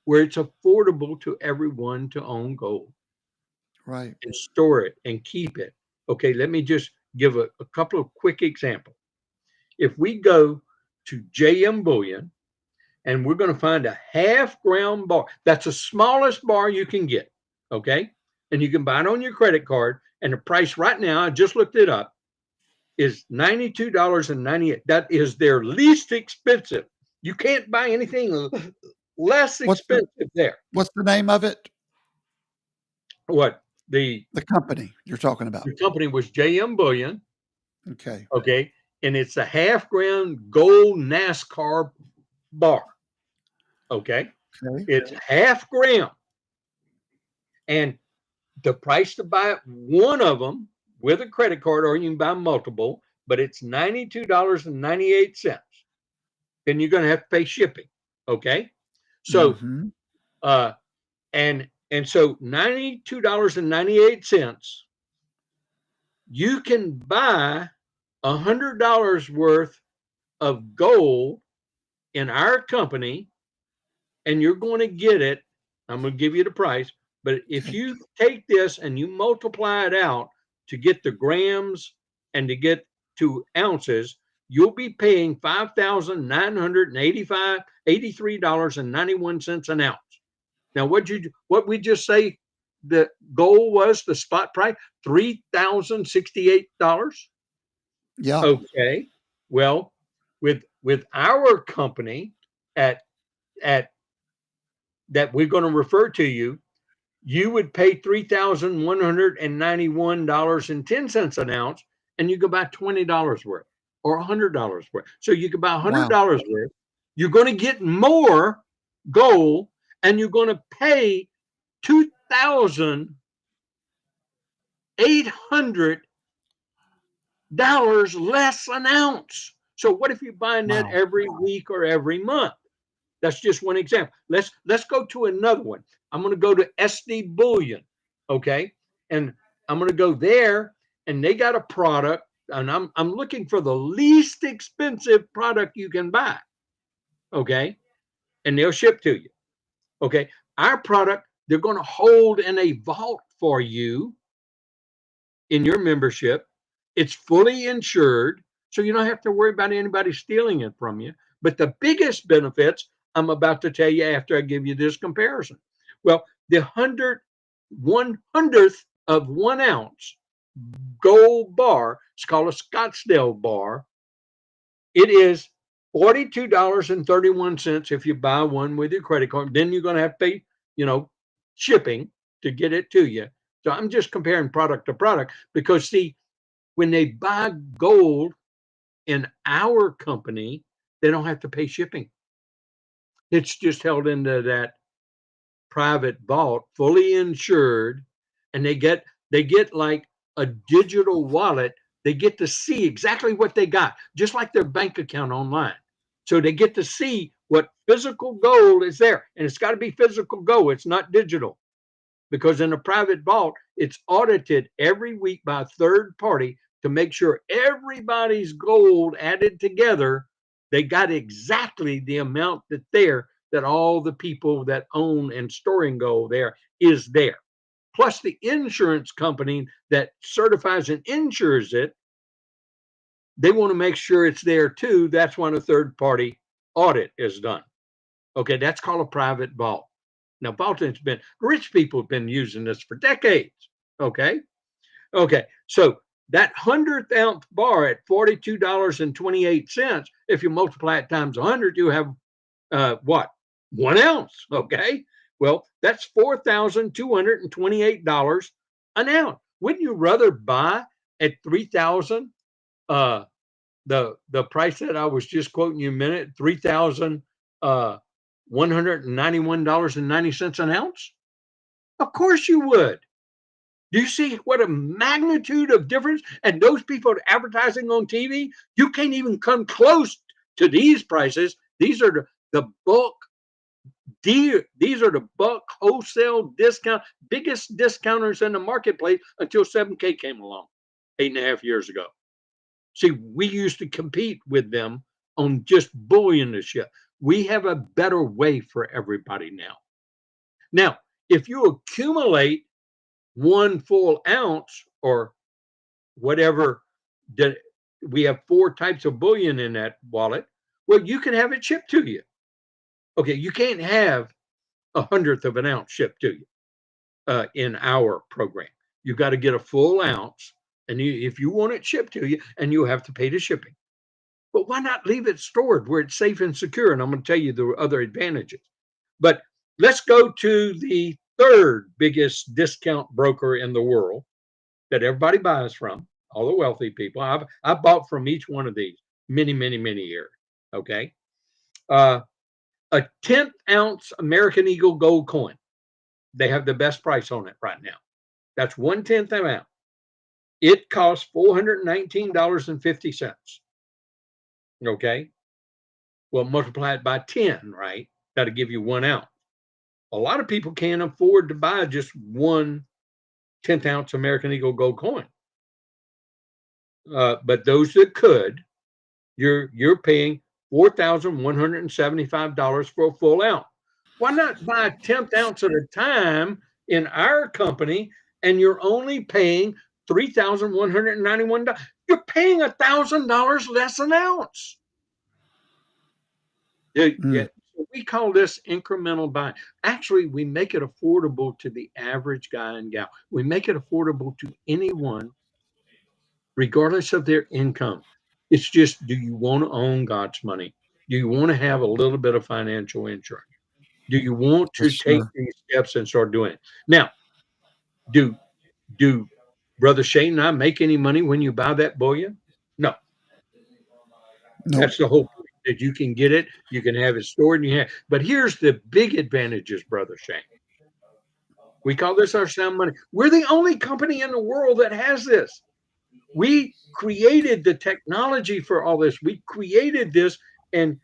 where it's affordable to everyone to own gold Right. and store it and keep it. Okay, let me just give a couple of quick examples. If we go to JM Bullion and we're going to find a half gram bar, that's the smallest bar you can get. Okay, and you can buy it on your credit card. And the price right now, I just looked it up, is $92.98. That is their least expensive. You can't buy anything less What's the expensive there. what's the name of it? What the The company you're talking about. the company was JM Bullion, Okay. okay, and it's a half gram gold NASCAR bar, okay. Okay. It's half gram, and the price to buy one of them with a credit card, or you can buy multiple, but it's $92.98. Then you're going to have to pay shipping, okay. So Mhm. uh and so $92.98, you can buy $100 worth of gold in our company, and you're going to get it. I'm going to give you the price, but if Okay. you take this and you multiply it out to get the grams and to get to ounces, you'll be paying $5,983.91 an ounce. Now, what we just say the goal was the spot price? $3,068. Yeah. Okay. Well, with our company at at that we're going to refer to you, you would pay $3,191.10 an ounce, and you could buy $20 worth or $100 worth. So you could buy Wow. $100 worth. You're going to get more gold, and you're going to pay $2,800 less an ounce. So what if you're buying that Wow. every week or every month? That's just one example. Let's go to another one. I'm going to go to SD Bullion, okay? And I'm going to go there, and they got a product, and I'm looking for the least expensive product you can buy, okay? And they'll ship to you, okay? Our product, they're going to hold in a vault for you in your membership. It's fully insured, so you don't have to worry about anybody stealing it from you. But the biggest benefits I'm about to tell you after I give you this comparison. Well, the 1/100th of 1 ounce gold bar, it's called a Scottsdale bar. It is $42.31 if you buy one with your credit card. Then you're going to have to pay, shipping to get it to you. So I'm just comparing product to product because, see, when they buy gold in our company, they don't have to pay shipping. It's just held into that private vault, fully insured, and they get like a digital wallet. They get to see exactly what they got, just like their bank account online. So they get to see what physical gold is there, and it's got to be physical gold. It's not digital, because in a private vault, it's audited every week by a third party to make sure everybody's gold added together, they got exactly the amount that all the people that own and storing gold there is there. Plus the insurance company that certifies and insures it, they want to make sure it's there too. That's when a third party audit is done. Okay, that's called a private vault. Now, vaulting's been, rich people have been using this for decades. Okay. Okay. So that 100th ounce bar at $42.28, if you multiply it times 100, you have what? 1 ounce. Okay. Well, that's $4,228 an ounce. Wouldn't you rather buy at 3,000? The price that I was just quoting you a minute, $3,191.90 an ounce? Of course you would. Do you see what a magnitude of difference? And those people advertising on TV, you can't even come close to these prices. These are the bulk deal. These are the bulk wholesale discount, biggest discounters in the marketplace until 7K came along 8.5 years ago. See, we used to compete with them on just bullion and shit. We have a better way for everybody now. Now, if you accumulate 1 full ounce or whatever, we have 4 types of bullion in that wallet. Well, you can have it shipped to you. Okay, you can't have 1/100th of an ounce shipped to you in our program. You've got to get a full ounce, and if you want it shipped to you, and you have to pay the shipping. But why not leave it stored where it's safe and secure? And I'm going to tell you the other advantages. But let's go to the third biggest discount broker in the world that everybody buys from, all the wealthy people. I've bought from each one of these many, many, many years. Okay. A 10th ounce American Eagle gold coin. They have the best price on it right now. That's 1/10 of an ounce. It costs $419.50. Okay. Well, multiply it by 10, right? That'll give you 1 ounce. A lot of people can't afford to buy just 1/10 ounce American Eagle gold coin. But those that could, you're paying $4,175 for a full ounce. Why not buy a 10th ounce at a time in our company, and you're only paying $3,191? You're paying $1,000 less an ounce. Yeah, we call this incremental buying. Actually, we make it affordable to the average guy and gal. We make it affordable to anyone, regardless of their income. It's just, do you want to own God's money? Do you want to have a little bit of financial insurance? Do you want to Yes, take sir. these steps and start doing it? Now, do do Brother Shane and I make any money when you buy that bullion? No. Nope. That's the whole point, that you can get it, you can have it stored, and you have. But here's the big advantages, Brother Shane. We call this our sound money. We're the only company in the world that has this. We created the technology for all this. We created this, and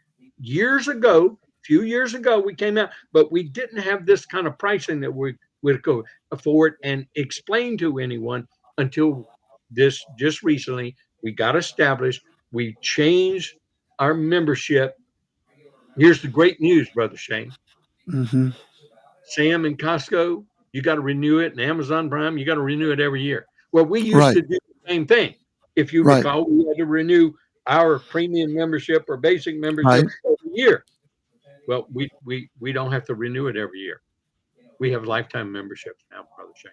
few years ago, we came out, but we didn't have this kind of pricing that we would go afford and explain to anyone until this just recently. We got established. We changed our membership. Here's the great news, Brother Shane. Hmm. Sam and Costco, you got to renew it, and Amazon Prime, you got to renew it every year. Well, we used Right. to do the same thing. If you Right. recall, we had to renew our premium membership or basic membership Right. every year. Well, we don't have to renew it every year. We have lifetime memberships now, Brother Shane.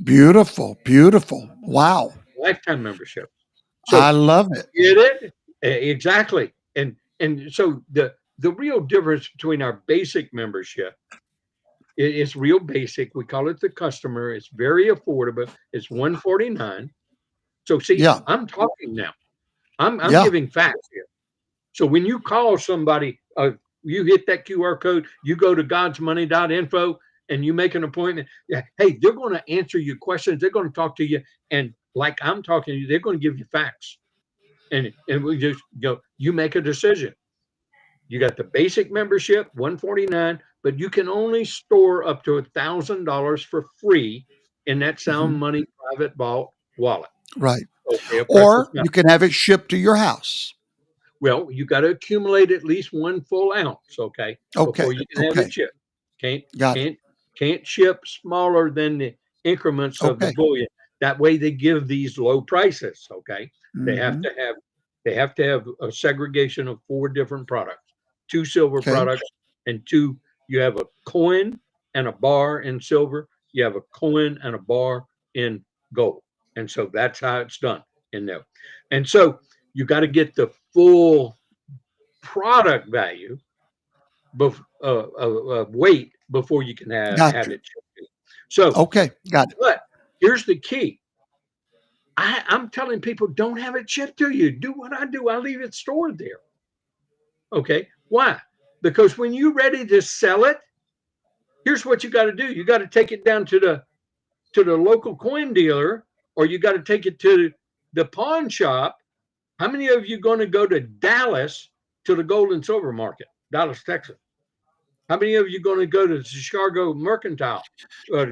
Beautiful. Beautiful. Wow. Lifetime membership. I So love it. get it? Exactly. And so the real difference between our basic membership, it's real basic. We call it the customer. It's very affordable. It's $149. So see, Yeah. I'm talking now. I'm Yeah. giving facts here. So when you call somebody, you hit that QR code, you go to godsmoney.info, and you make an appointment. Yeah, hey, they're going to answer your questions. They're going to talk to you, and like I'm talking to you, they're going to give you facts, and we just go. You make a decision. You got the basic membership, 149, but you can only store up to $1,000 for free in that Sound Hmm. Money private vault wallet. Right. Okay, a precious Or metal. you can have it shipped to your house. Well, you got to accumulate at least 1 full ounce, okay, Okay. before you can have Okay. it shipped. Can't Got it. can't can't ship smaller than the increments of the Okay. bullion. That way they give these low prices, okay? They have Hmm. to have they have to have a segregation of 4 different products. 2 silver Okay. products and 2, you have a coin, and a bar in silver, you have a coin and a bar in gold. And so that's how it's done in there. And so you got to get the full product value weight before you can Got have you. it shipped. So, Okay, got it. but here's the key. I'm telling people, don't have it shipped to you. Do what I do. I leave it stored there. Okay. Why? Because when you're ready to sell it, here's what you got to do. You got to take it down to the local coin dealer, or you got to take it to the pawn shop. How many of you going to go to Dallas to the gold and silver market, Dallas, Texas? How many of you going to go to the Chicago Mercantile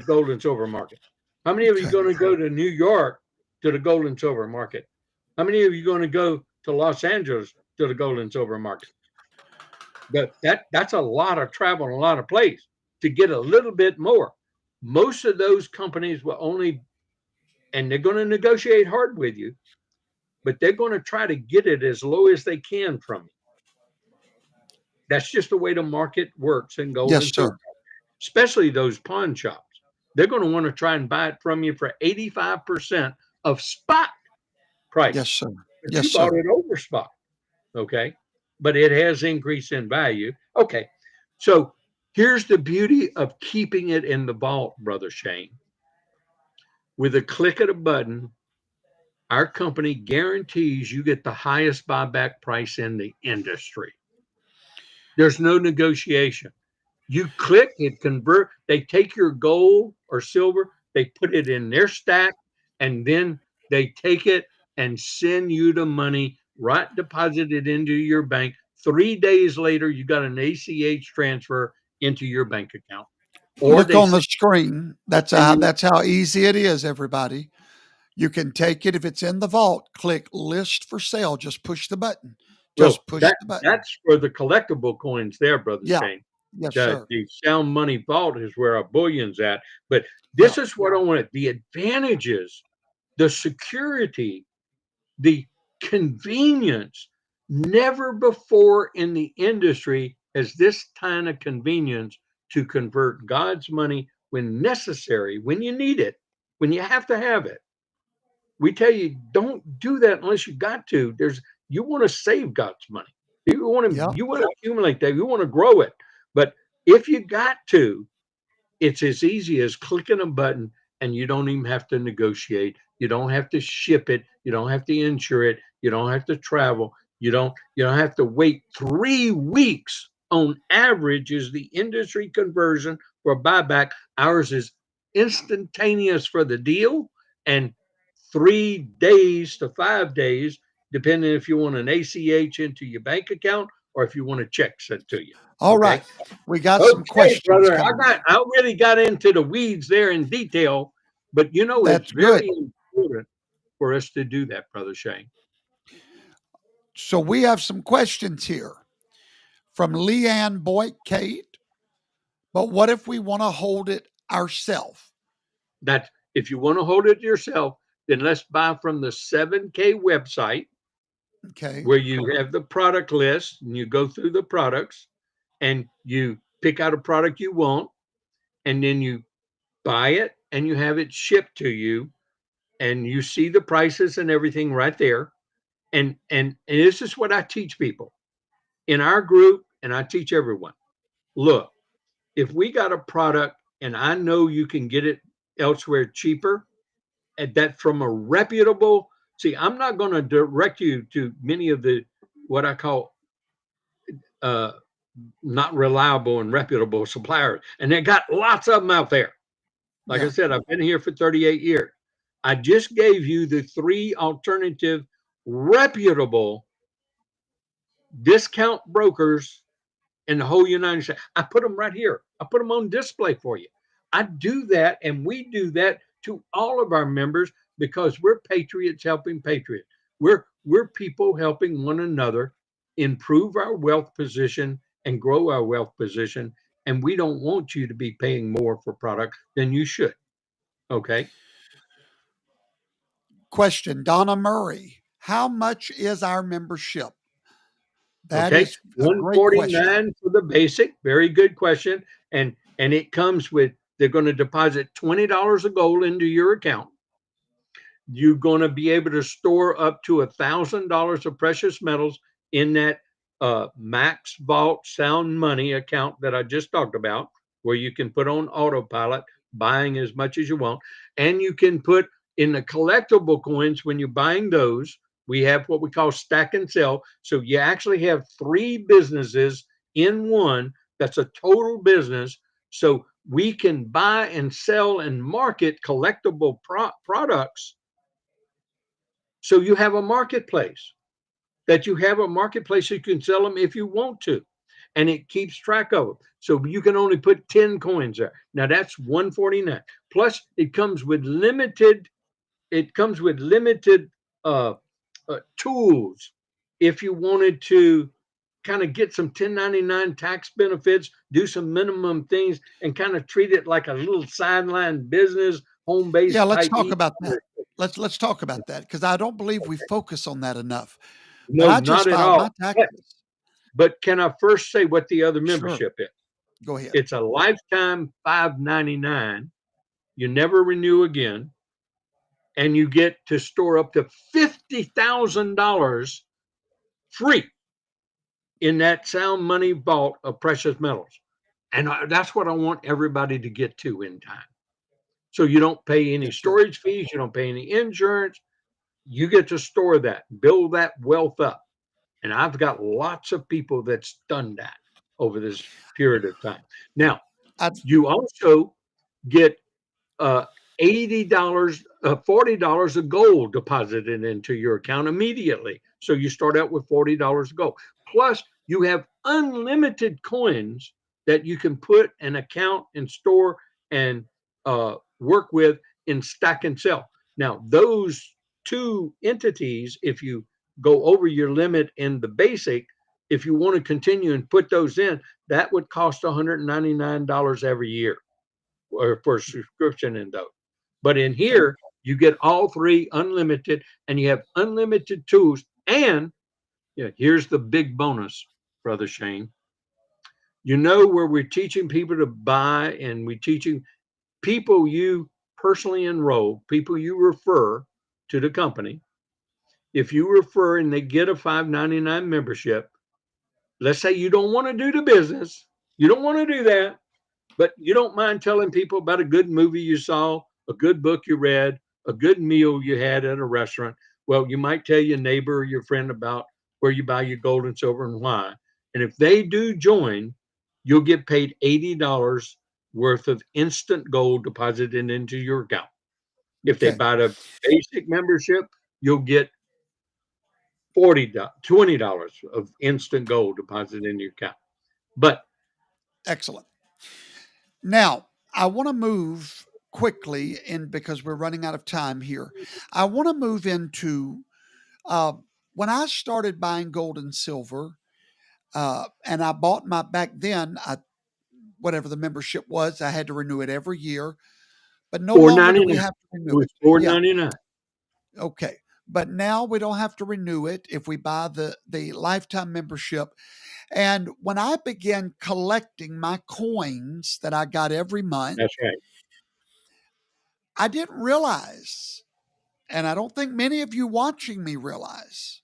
gold and silver market? How many of you Okay. going to go to New York to the gold and silver market? How many of you going to go to Los Angeles to the gold and silver market? That's a lot of travel and a lot of place to get a little bit more. Most of those companies will only, and they're going to negotiate hard with you, but they're going to try to get it as low as they can from you. That's just the way the market works in gold Yes, and silver, sir. especially those pawn shops. They're going to want to try and buy it from you for 85% of spot Yes, price, sir. but Yes, you bought sir. it over spot. Okay. But it has increased in value. Okay. So here's the beauty of keeping it in the vault, Brother Shane. With a click of a button, our company guarantees you get the highest buyback price in the industry. There's no negotiation. You click, it convert, they take your gold or silver, they put it in their stack, and then they take it and send you the money right deposited into your bank. 3 days later, you got an ACH transfer into your bank account. Or Look they on say, the screen. and you That's how easy it is, everybody. You can take it if it's in the vault, click list for sale, just push the button. well, Just push the button. that's for the collectible coins there, Brother Yeah. Shane. Yes, The sir. the sound money vault is where our bullion's at. But Yeah. this is what I wanted. The advantages, the security, the convenience. Never before in the industry has this kind of convenience to convert God's money when necessary, when you need it, when you have to have it. We tell you don't do that unless you got to. There's you want to save God's money. Yeah. You want to accumulate that. You want to grow it. But if you got to, it's as easy as clicking a button, and you don't even have to negotiate. You don't have to ship it. You don't have to insure it. You don't have to travel. You don't have to wait 3 weeks on average is the industry conversion for buyback. Ours is instantaneous for the deal and 3 days to 5 days, depending if you want an ACH into your bank account or if you want a check sent to you. All Okay. right. We got some Okay, questions brother. coming in. I really got into the weeds there in detail, but it's That's very good. important for us to do that, Brother Shane. So we have some questions here from Leanne Boyd Kate. But what if we want to hold it ourselves? That if you want to hold it yourself, then let's buy from the 7K website Okay. where you have the product list and you go through the products and you pick out a product you want and then you buy it and you have it shipped to you and you see the prices and everything right there. And this is what I teach people in our group, and I teach everyone. Look, if we got a product and I know you can get it elsewhere cheaper, and that from a reputable, see, I'm not going to direct you to many of the what I call uh, not reliable and reputable suppliers, and they got lots of them out there. Like I Yeah. said, I've been here for 38 years. I just gave you the three alternative reputable discount brokers in the whole United States. I put them right here. I put them on display for you. I do that, and we do that to all of our members because we're patriots helping patriots. We're people helping one another improve our wealth position and grow our wealth position. And we don't want you to be paying more for product than you should. Okay. Question Donna Murray. How much is our membership? That Okay. is a great question. 149 for the basic. Very good question. And And it comes with, they're going to deposit $20 of gold into your account. You're going to be able to store up to $1,000 of precious metals in that max vault sound money account that I just talked about, where you can put on autopilot, buying as much as you want. And you can put in the collectible coins, when you're buying those, we have what we call stack and sell. So you actually have three businesses in one. That's a total business. So we can buy and sell and market collectible products. So you have a marketplace, that you have a marketplace, so you can sell them if you want to. And it keeps track of them. So you can only put 10 coins there. Now that's 149. Plus it comes with limited uh, tools. If you wanted to kind of get some 1099 tax benefits, do some minimum things, and kind of treat it like a little sideline business, home Yeah, based let's type. talk about that. Let's talk about that, because I don't believe we focus on that enough. But No, I just not at filed my all. taxes. But can I first say what the other Sure, membership is? go ahead. It's a lifetime $5.99. You never renew again, and you get to store up to $50,000 free in that sound money vault of precious metals. And that's what I want everybody to get to in time. So you don't pay any Yes, sir. storage fees, you don't pay any insurance. You get to store that, build that wealth up. And I've got lots of people that's done that over this period of time. Now, I, you also get uh, $80, $40 of gold deposited into your account immediately. So you start out with $40 of gold. Plus, you have unlimited coins that you can put an account and store and work with in stack and sell. Now, those two entities, if you go over your limit in the basic, if you want to continue and put those in, that would cost $199 every year or for subscription in those. But in okay, here, you get all three unlimited, and you have unlimited tools. And yeah, here's the big bonus, Brother Shane. You know, where we're teaching people to buy, and we're teaching people you personally enroll, people you refer to the company. If you refer and they get a $5.99 membership, let's say you don't want to do the business, you don't want to do that, but you don't mind telling people about a good movie you saw, a good book you read, a good meal you had at a restaurant. Well, you might tell your neighbor or your friend about where you buy your gold and silver and why. And if they do join, you'll get paid $80 worth of instant gold deposited into your account. If they okay, buy the basic membership, you'll get $20 of instant gold deposited in your account. But excellent. Now, I want to move quickly in, because we're running out of time here. I want to move into uh, when I started buying gold and silver, and I bought my back then, whatever the membership was, I had to renew it every year. But no longer do we 4.99. have to It renew was it. Yeah, 4.99. okay. But now we don't have to renew it if we buy the lifetime membership. And when I began collecting my coins that I got every month, That's right. I didn't realize, and I don't think many of you watching me realize,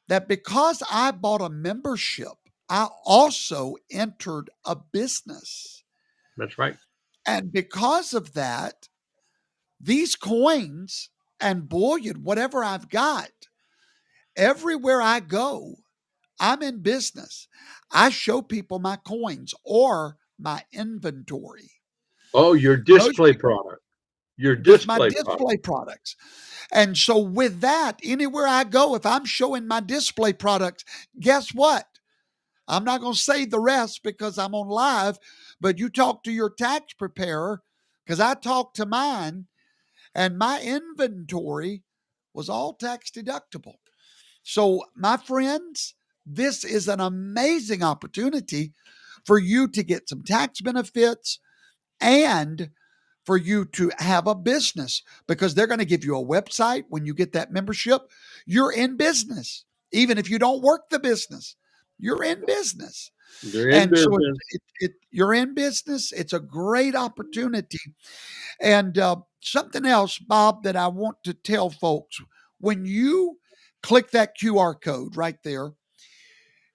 that because I bought a membership, I also entered a business. That's right. And because of that, these coins and bullion, whatever I've got, everywhere I go, I'm in business. I show people my coins or my inventory. Oh, your Most display product. Your my display product. display products. And so with that, anywhere I go, if I'm showing my display products, guess what? I'm not going to say the rest because I'm on live, but you talk to your tax preparer, because I talked to mine, and my inventory was all tax deductible. So, my friends, this is an amazing opportunity for you to get some tax benefits and for you to have a business, because they're going to give you a website when you get that membership. You're in business, even if you don't work the business. You're in business. You're in And so business. you're in business. It's a great opportunity. And something else, Bob, that I want to tell folks, when you click that QR code right there,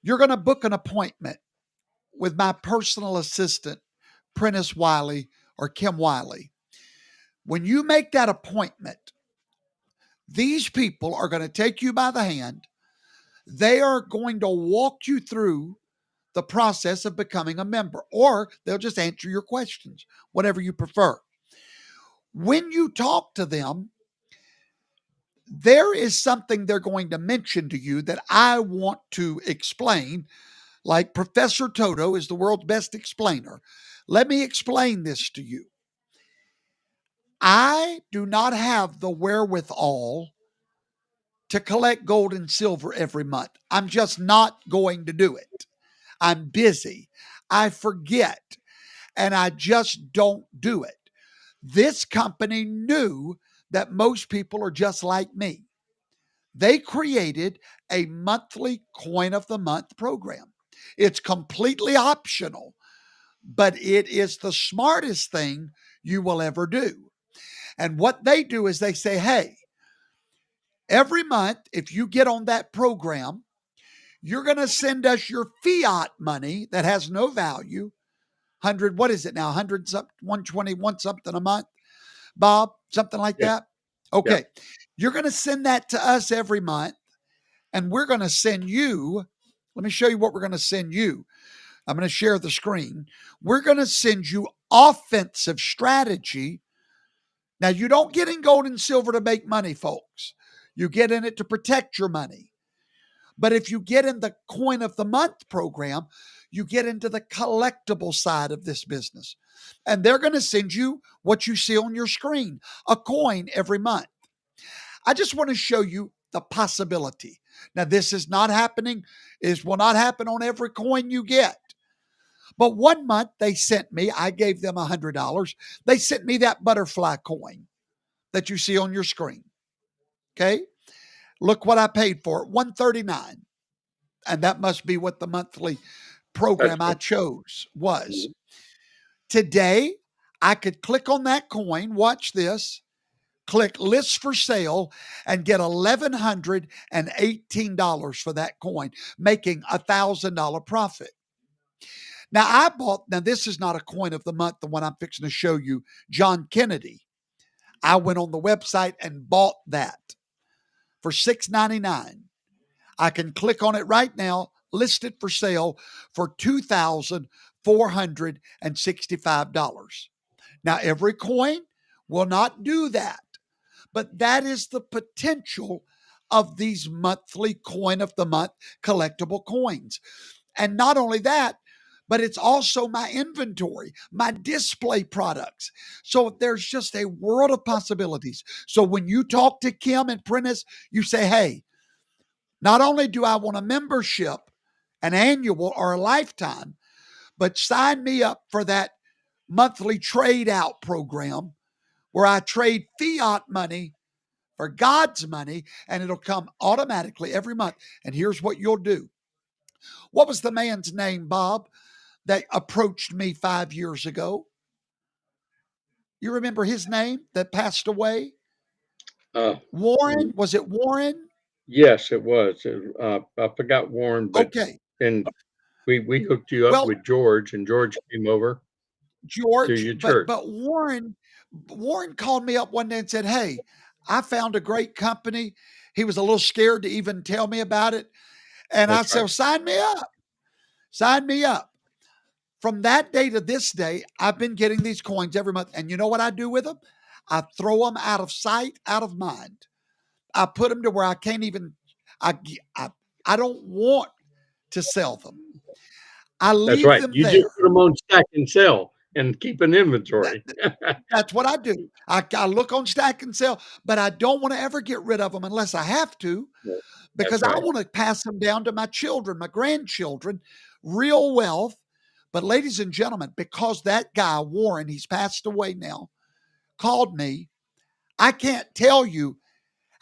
you're going to book an appointment with my personal assistant, Prentice Wiley or Kim Wiley. When you make that appointment, these people are going to take you by the hand. They are going to walk you through the process of becoming a member, or they'll just answer your questions, whatever you prefer. When you talk to them, there is something they're going to mention to you that I want to explain. Like Professor Toto is the world's best explainer. Let me explain this to you. I do not have the wherewithal to collect gold and silver every month. I'm just not going to do it. I'm busy. I forget, and I just don't do it. This company knew that most people are just like me. They created a monthly coin of the month program. It's completely optional, but it is the smartest thing you will ever do. And what they do is they say, hey, every month, if you get on that program, you're going to send us your fiat money that has no value. 100, what is it now? 100 something, 121 something a month, Bob, something like Yeah. that. Yeah. Okay. You're going to send that to us every month, and we're going to send you. Let me show you what we're going to send you. I'm going to share the screen. We're going to send you offensive strategy. Now, you don't get in gold and silver to make money, folks. You get in it to protect your money. But if you get in the coin of the month program, you get into the collectible side of this business. And they're going to send you what you see on your screen, a coin every month. I just want to show you the possibility. Now, this is not happening. This will not happen on every coin you get. But one month they sent me, I gave them $100. They sent me that butterfly coin that you see on your screen. Okay. Look what I paid for it, $139. And that must be what the monthly That's program I right. chose was. Mhm. Today, I could click on that coin, watch this, click list for sale, and get $1,118 for that coin, making $1,000 profit. Now, this is not a coin of the month, the one I'm fixing to show you, John Kennedy. I went on the website and bought that for $6.99. I can click on it right now, list it for sale for $2,465. Now, every coin will not do that, but that is the potential of these monthly coin of the month collectible coins. And not only that, but it's also my inventory, my display products. So there's just a world of possibilities. So when you talk to Kim and Prentice, you say, hey, not only do I want a membership, an annual or a lifetime, but sign me up for that monthly trade out program where I trade fiat money for God's money and it'll come automatically every month. And here's what you'll do. What was the man's name, Bob, that approached me 5 years ago? You remember his name that passed away? Uh, Warren? Was it Warren? yes, it was. I forgot Warren, but Okay. and we hooked you up Well, with George, and George came over to George, your but church. but Warren called me up one day and said, "Hey, I found a great company." He was a little scared to even tell me about it, and I That's said, right. well, "Sign me up, sign me up." From that day to this day, I've been getting these coins every month, and you know what I do with them? I throw them out of sight, out of mind. I put them to where I can't even. I I, I don't want to sell them. I That's leave right. them You just there. put them on stack and sell and keep an That, inventory. That's what I do. I look on Stack and Sell, but I don't want to ever get rid of them unless I have to, That's because I right. want to pass them down to my children, my grandchildren, real wealth. But, ladies and gentlemen, because that guy, Warren, he's passed away now, called me, I can't tell you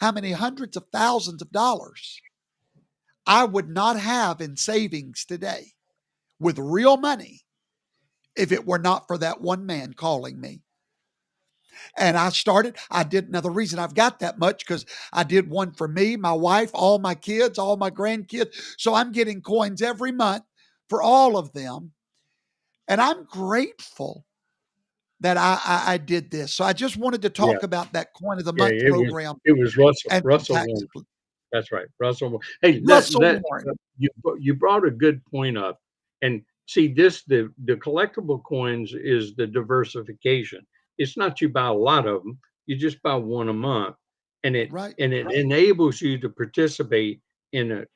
how many hundreds of thousands of dollars I would not have in savings today with real money if it were not for that one man calling me. And I did, now the reason I've got that much because I did one for me, my wife, all my kids, all my grandkids. So I'm getting coins every month for all of them. And I'm grateful that I did this. So I just wanted to Yeah, talk about that coin of the yeah, month program it was Russell and some Russell tax. Warren. That's right, Russell. Hey, Russell Warren. you brought a good point up, and see this the collectible coins is the diversification. It's not you buy a lot of them; you just buy one a month, Right. and it enables you to participate in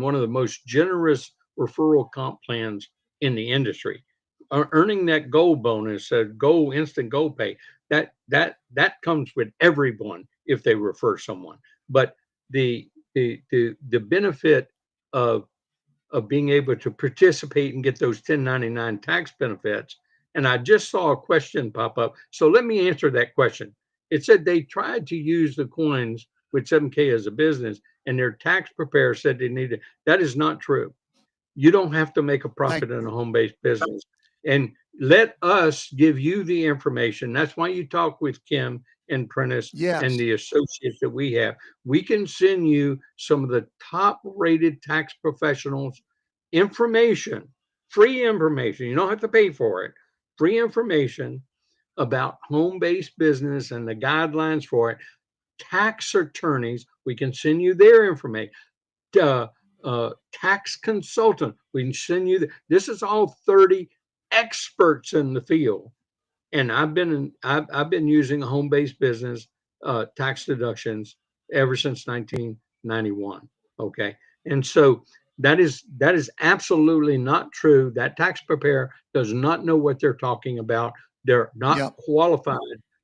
one of the most generous referral comp plans in the industry. Earning that gold bonus, gold instant gold pay, that comes with everyone if they refer someone. But the benefit of being able to participate and get those 1099 tax benefits. And I just saw a question pop up. So let me answer that question. It said they tried to use the coins with 7K as a business, and their tax preparer said they needed. That is not true. You don't have to make a Thank profit in you. a home-based business. And let us give you the information. That's why you talk with Kim and Prentice and Yes. the associates that we have. We can send you some of the top-rated tax professionals information, free information. You don't have to pay for it. Free information about home-based business and the guidelines for it. Tax attorneys, we can send you their information. uh, Tax consultant. We can send you. This is all 30 experts in the field, and I've been using a home based business tax deductions ever since 1991. Okay, and so that is absolutely not true. That tax preparer does not know what they're talking about. They're not Yep. qualified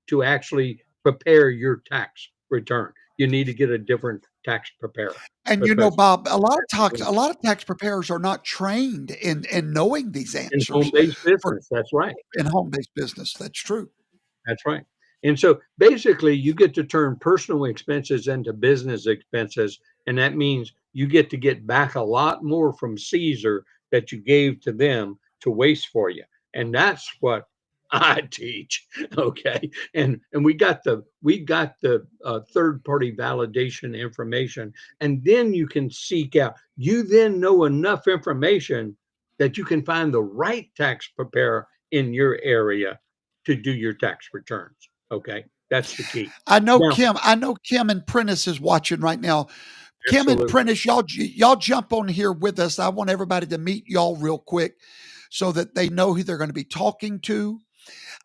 to actually prepare your tax return. You need to get a different tax preparer And because Bob, a lot of tax preparers are not trained in knowing these in answers home-based for business, that's right. in home-based business. That's true. That's right. And so basically, you get to turn personal expenses into business expenses. And that means you get back a lot more from Caesar that you gave to them to waste for you. And that's what I teach. Okay. And we got the third party validation information. And then you can seek out, you then know enough information that you can find the right tax preparer in your area to do your tax returns. Okay, that's the key. Now, I know Kim and Prentice is watching right now. Kim and absolutely. Prentice, y'all jump on here with us. I want everybody to meet y'all real quick so that they know who they're going to be talking to.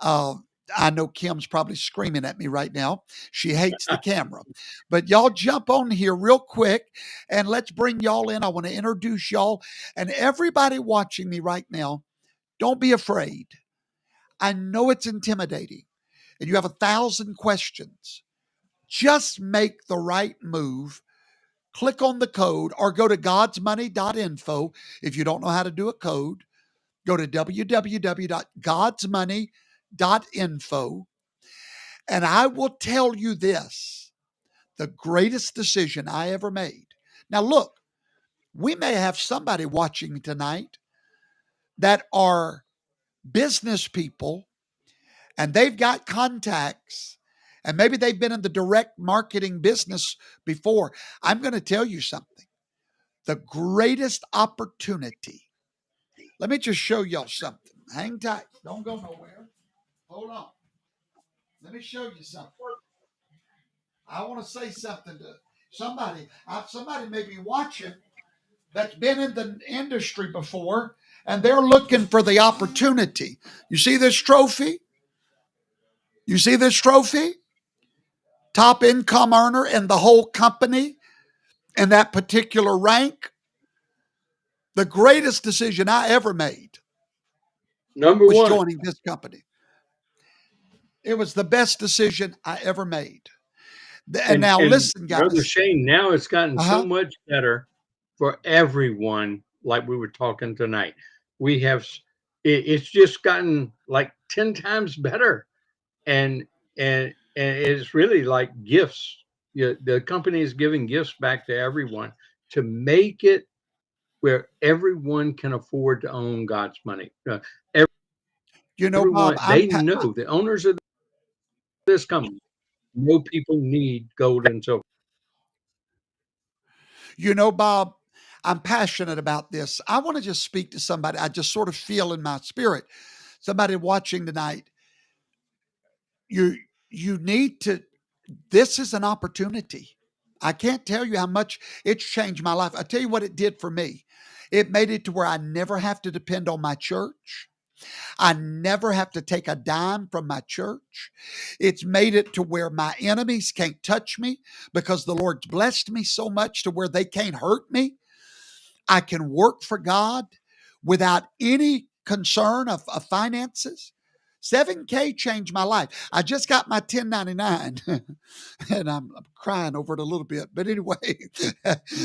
Uh, I know Kim's probably screaming at me right now. She hates the camera. But y'all jump on here real quick and let's bring y'all in. I want to introduce y'all and everybody watching me right now. Don't be afraid. I know it's intimidating and you have 1,000 questions. Just make the right move. Click on the code or go to godsmoney.info. If you don't know how to do a code, go to www.godsmoney.info. And I will tell you this, the greatest decision I ever made. Now, look, we may have somebody watching tonight that are business people and they've got contacts and maybe they've been in the direct marketing business before. I'm going to tell you something. The greatest opportunity. Let me just show y'all something. Hang tight. Don't go nowhere. Hold on. Let me show you something. I want to say something to somebody. Somebody may be watching that's been in the industry before and they're looking for the opportunity. You see this trophy? You see this trophy? Top income earner in the whole company in that particular rank. The greatest decision I ever made Number was one, joining this company. It was the best decision I ever made. And now and listen, Brother guys. Shane, now it's gotten Uh so huh. much better for everyone, like we were talking tonight. We have it's just gotten like 10 times better. And and it's really like gifts. The company is giving gifts back to everyone to make it where everyone can afford to own God's money. Bob, Everyone, they know, the owners of this company know people need gold and silver. Bob, I'm passionate about this. I want to just speak to somebody. I just sort of feel in my spirit, somebody watching tonight. You you need to. This is an opportunity. I can't tell you how much it's changed my life. I tell you what it did for me. It made it to where I never have to depend on my church. I never have to take a dime from my church. It's made it to where my enemies can't touch me because the Lord's blessed me so much to where they can't hurt me. I can work for God without any concern of finances. 7K changed my life. I just got my 1099 and I'm crying over it a little bit. But anyway,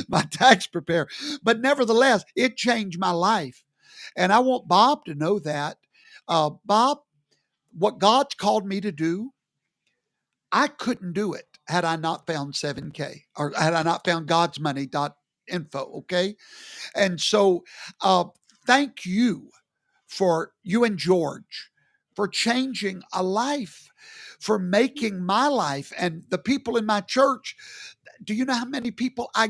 my tax preparer. But nevertheless, it changed my life. And I want Bob to know that. Bob, what God's called me to do, I couldn't do it had I not found 7K or had I not found godsmoney.info. Okay. And so, thank you for you and George for changing a life, for making my life and the people in my church. Do you know how many people I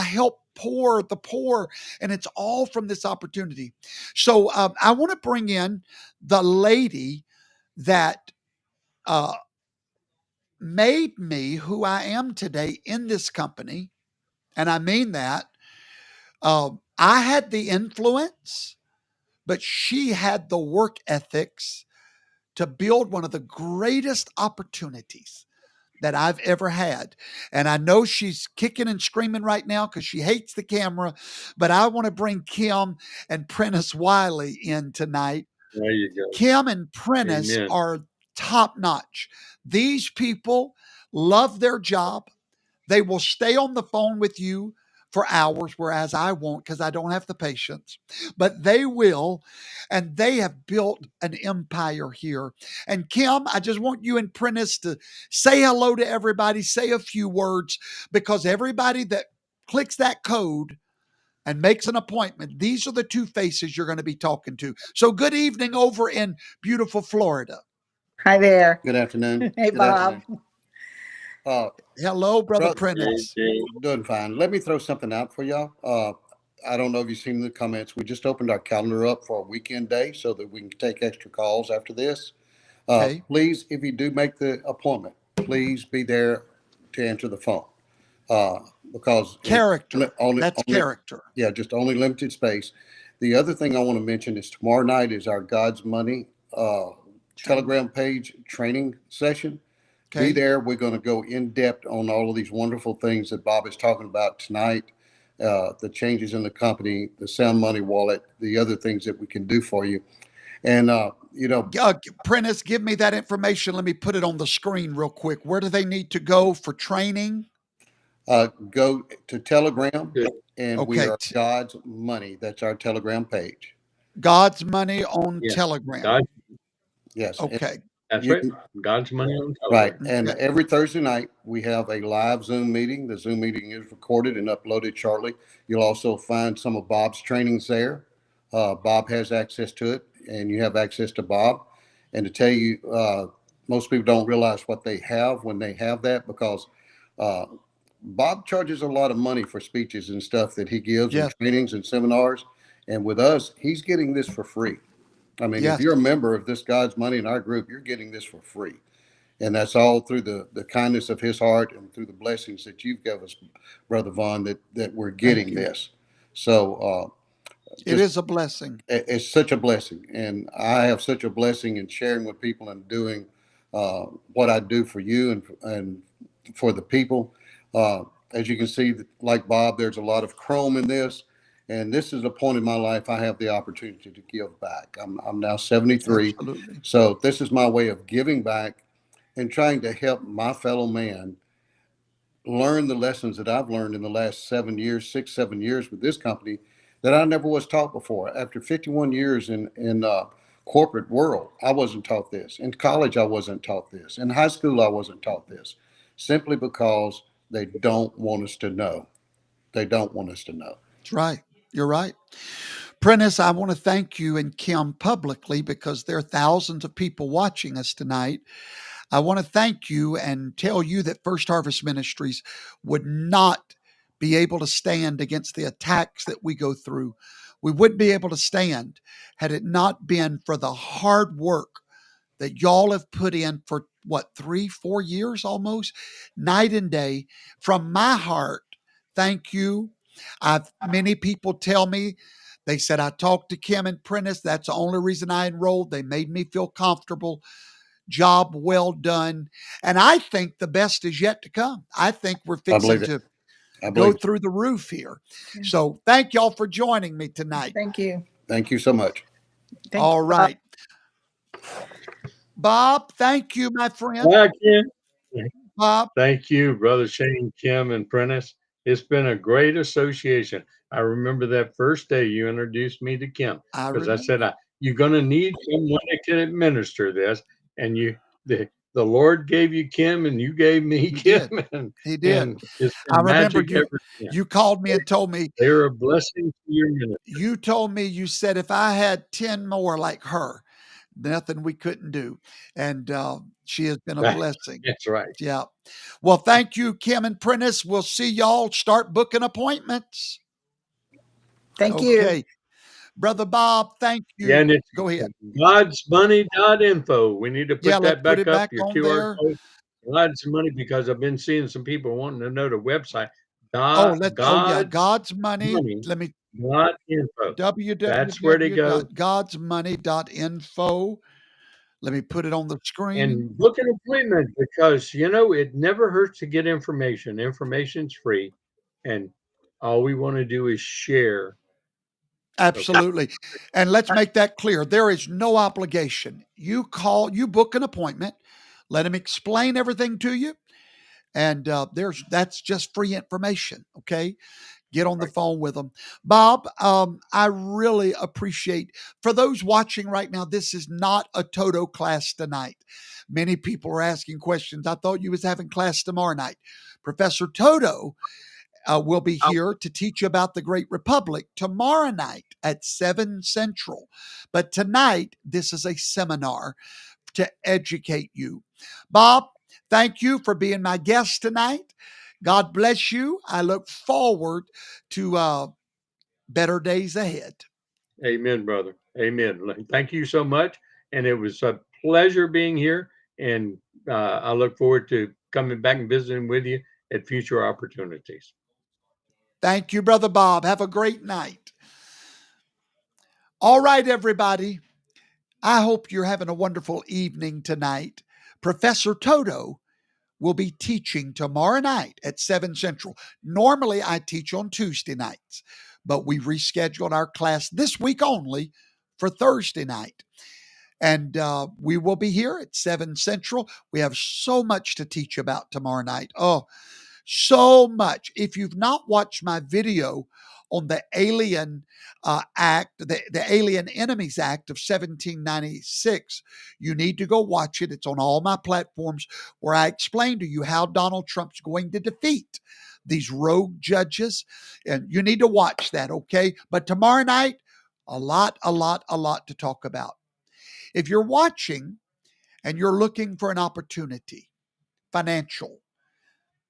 help the poor, and it's all from this opportunity. So I want to bring in the lady that uh, made me who I am today in this company. And I mean that. I had the influence, but she had the work ethics to build one of the greatest opportunities that I've ever had. And I know she's kicking and screaming right now because she hates the camera, but I want to bring Kim and Prentice Wiley in tonight. There you go. Kim and Prentice Amen. are top notch. These people love their job. They will stay on the phone with you for hours, whereas I won't because I don't have the patience. But they will, and they have built an empire here. And Kim, I just want you and Prentice to say hello to everybody, say a few words, because everybody that clicks that code and makes an appointment, these are the two faces you're going to be talking to. So good evening over in beautiful Florida. Hi there. Good afternoon. Hey, Good Bob. afternoon. Uh, Hello, Brother Brother, Prentice. doing fine. Let me throw something out for y'all. I don't know if you've seen the comments. We just opened our calendar up for a weekend day so that we can take extra calls after this. Okay. Please, if you do make the appointment, please be there to answer the phone. Because Character. only, That's only, character. yeah, just only limited space. The other thing I want to mention is tomorrow night is our God's Money Telegram page training session. Be Okay. there. We're going to go in depth on all of these wonderful things that Bob is talking about tonight. The changes in the company, the Sound Money wallet, the other things that we can do for you. And Prentice, give me that information. Let me put it on the screen real quick. Where do they need to go for training? go to Telegram, Good. and we Okay. are God's Money. That's our Telegram page. God's Money on Yeah. Telegram. God, Yes. Okay. that's You right. God's money on Right. Telegram. And Okay. every Thursday night, we have a live Zoom meeting. The Zoom meeting is recorded and uploaded shortly. You'll also find some of Bob's trainings there. Bob has access to it, and you have access to Bob. And to tell you, most people don't realize what they have when they have that because uh, Bob charges a lot of money for speeches and stuff that he gives and Yes. trainings and seminars. And with us, he's getting this for free. I mean, if Yes. you're a member of this God's Money in our group, you're getting this for free. And that's all through the kindness of his heart and through the blessings that you've given us, Brother Vaughn, that we're Thank getting you. this. So It just is a blessing. it's such a blessing. And I have such a blessing in sharing with people and doing what I do for you and for the people. As you can see, like Bob, there's a lot of chrome in this. And this is a point in my life I have the opportunity to give back. I'm now 73. Absolutely. So this is my way of giving back and trying to help my fellow man learn the lessons that I've learned in the last 7 years, 7 years with this company that I never was taught before. After 51 years in corporate world, I wasn't taught this. In college, I wasn't taught this. In high school, I wasn't taught this, simply because they don't want us to know. they don't want us to know. That's right. You're right. Prentice, I want to thank you and Kim publicly because there are thousands of people watching us tonight. I want to thank you and tell you that First Harvest Ministries would not be able to stand against the attacks that we go through. We wouldn't be able to stand had it not been for the hard work that y'all have put in for 3-4 years almost, night and day. From my heart, thank you. Many people tell me, they said, I talked to Kim and Prentice. That's the only reason I enrolled. They made me feel comfortable. Job well done. And I think the best is yet to come. I think we're fixing to go through the roof here. Yeah. So thank y'all for joining me tonight. Thank you. Thank you so much. All right. Bob, thank you, my friend. Bob. Thank you, Brother Shane, Kim, and Prentice. It's been a great association. I remember that first day you introduced me to Kim because I said, you're going to need someone that can administer this. And the Lord gave you Kim and you gave me Kim. He did. And it's I remember you called me and told me they're a blessing to your ministry. You told me, you said, if I had 10 more like her, nothing we couldn't do. And she has been a blessing. That's right. Yeah. Well, thank you, Kim and Prentice. We'll see y'all. Start booking appointments. Thank you. Okay. Brother Bob, thank you. Yeah, and go ahead. Godsmoney.info. We need to put that back up, your QR there. code. God's Money, because I've been seeing some people wanting to know the website. God's Money. Let me .info. That's where to go. Godsmoney.info. Let me put it on the screen. And book an appointment because, it never hurts to get information. Information's free. And all we want to do is share. Absolutely. And let's make that clear. There is no obligation. You book an appointment, let him explain everything to you. And that's just free information. Okay. Get on the phone with them. Bob, I really appreciate, for those watching right now, this is not a Toto class tonight. Many people are asking questions. I thought you was having class tomorrow night. Professor Toto will be here to teach you about the Great Republic tomorrow night at 7 Central. But tonight, this is a seminar to educate you. Bob, thank you for being my guest tonight. God bless you. I look forward to better days ahead. Amen, brother. Amen. Thank you so much. And it was a pleasure being here. And I look forward to coming back and visiting with you at future opportunities. Thank you, Brother Bob. Have a great night. All right, everybody. I hope you're having a wonderful evening tonight. Professor Toto will be teaching tomorrow night at 7 Central. Normally, I teach on Tuesday nights, but we rescheduled our class this week only for Thursday night. And we will be here at 7 Central. We have so much to teach about tomorrow night. Oh, so much. If you've not watched my video on the Alien Act, the Alien Enemies Act of 1796, you need to go watch it. It's on all my platforms where I explain to you how Donald Trump's going to defeat these rogue judges. And you need to watch that, okay? But tomorrow night, a lot to talk about. If you're watching and you're looking for an opportunity, financial,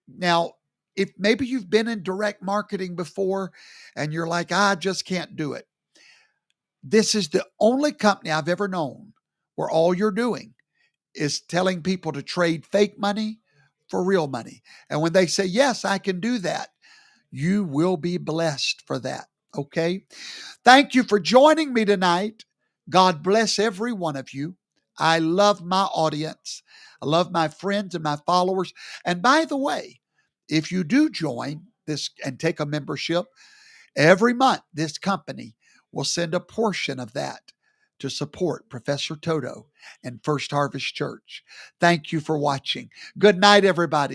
now, if maybe you've been in direct marketing before and you're like, I just can't do it. This is the only company I've ever known where all you're doing is telling people to trade fake money for real money. And when they say, yes, I can do that, you will be blessed for that. Okay. Thank you for joining me tonight. God bless every one of you. I love my audience. I love my friends and my followers. And by the way, if you do join this and take a membership, every month this company will send a portion of that to support Professor Toto and First Harvest Church. Thank you for watching. Good night, everybody.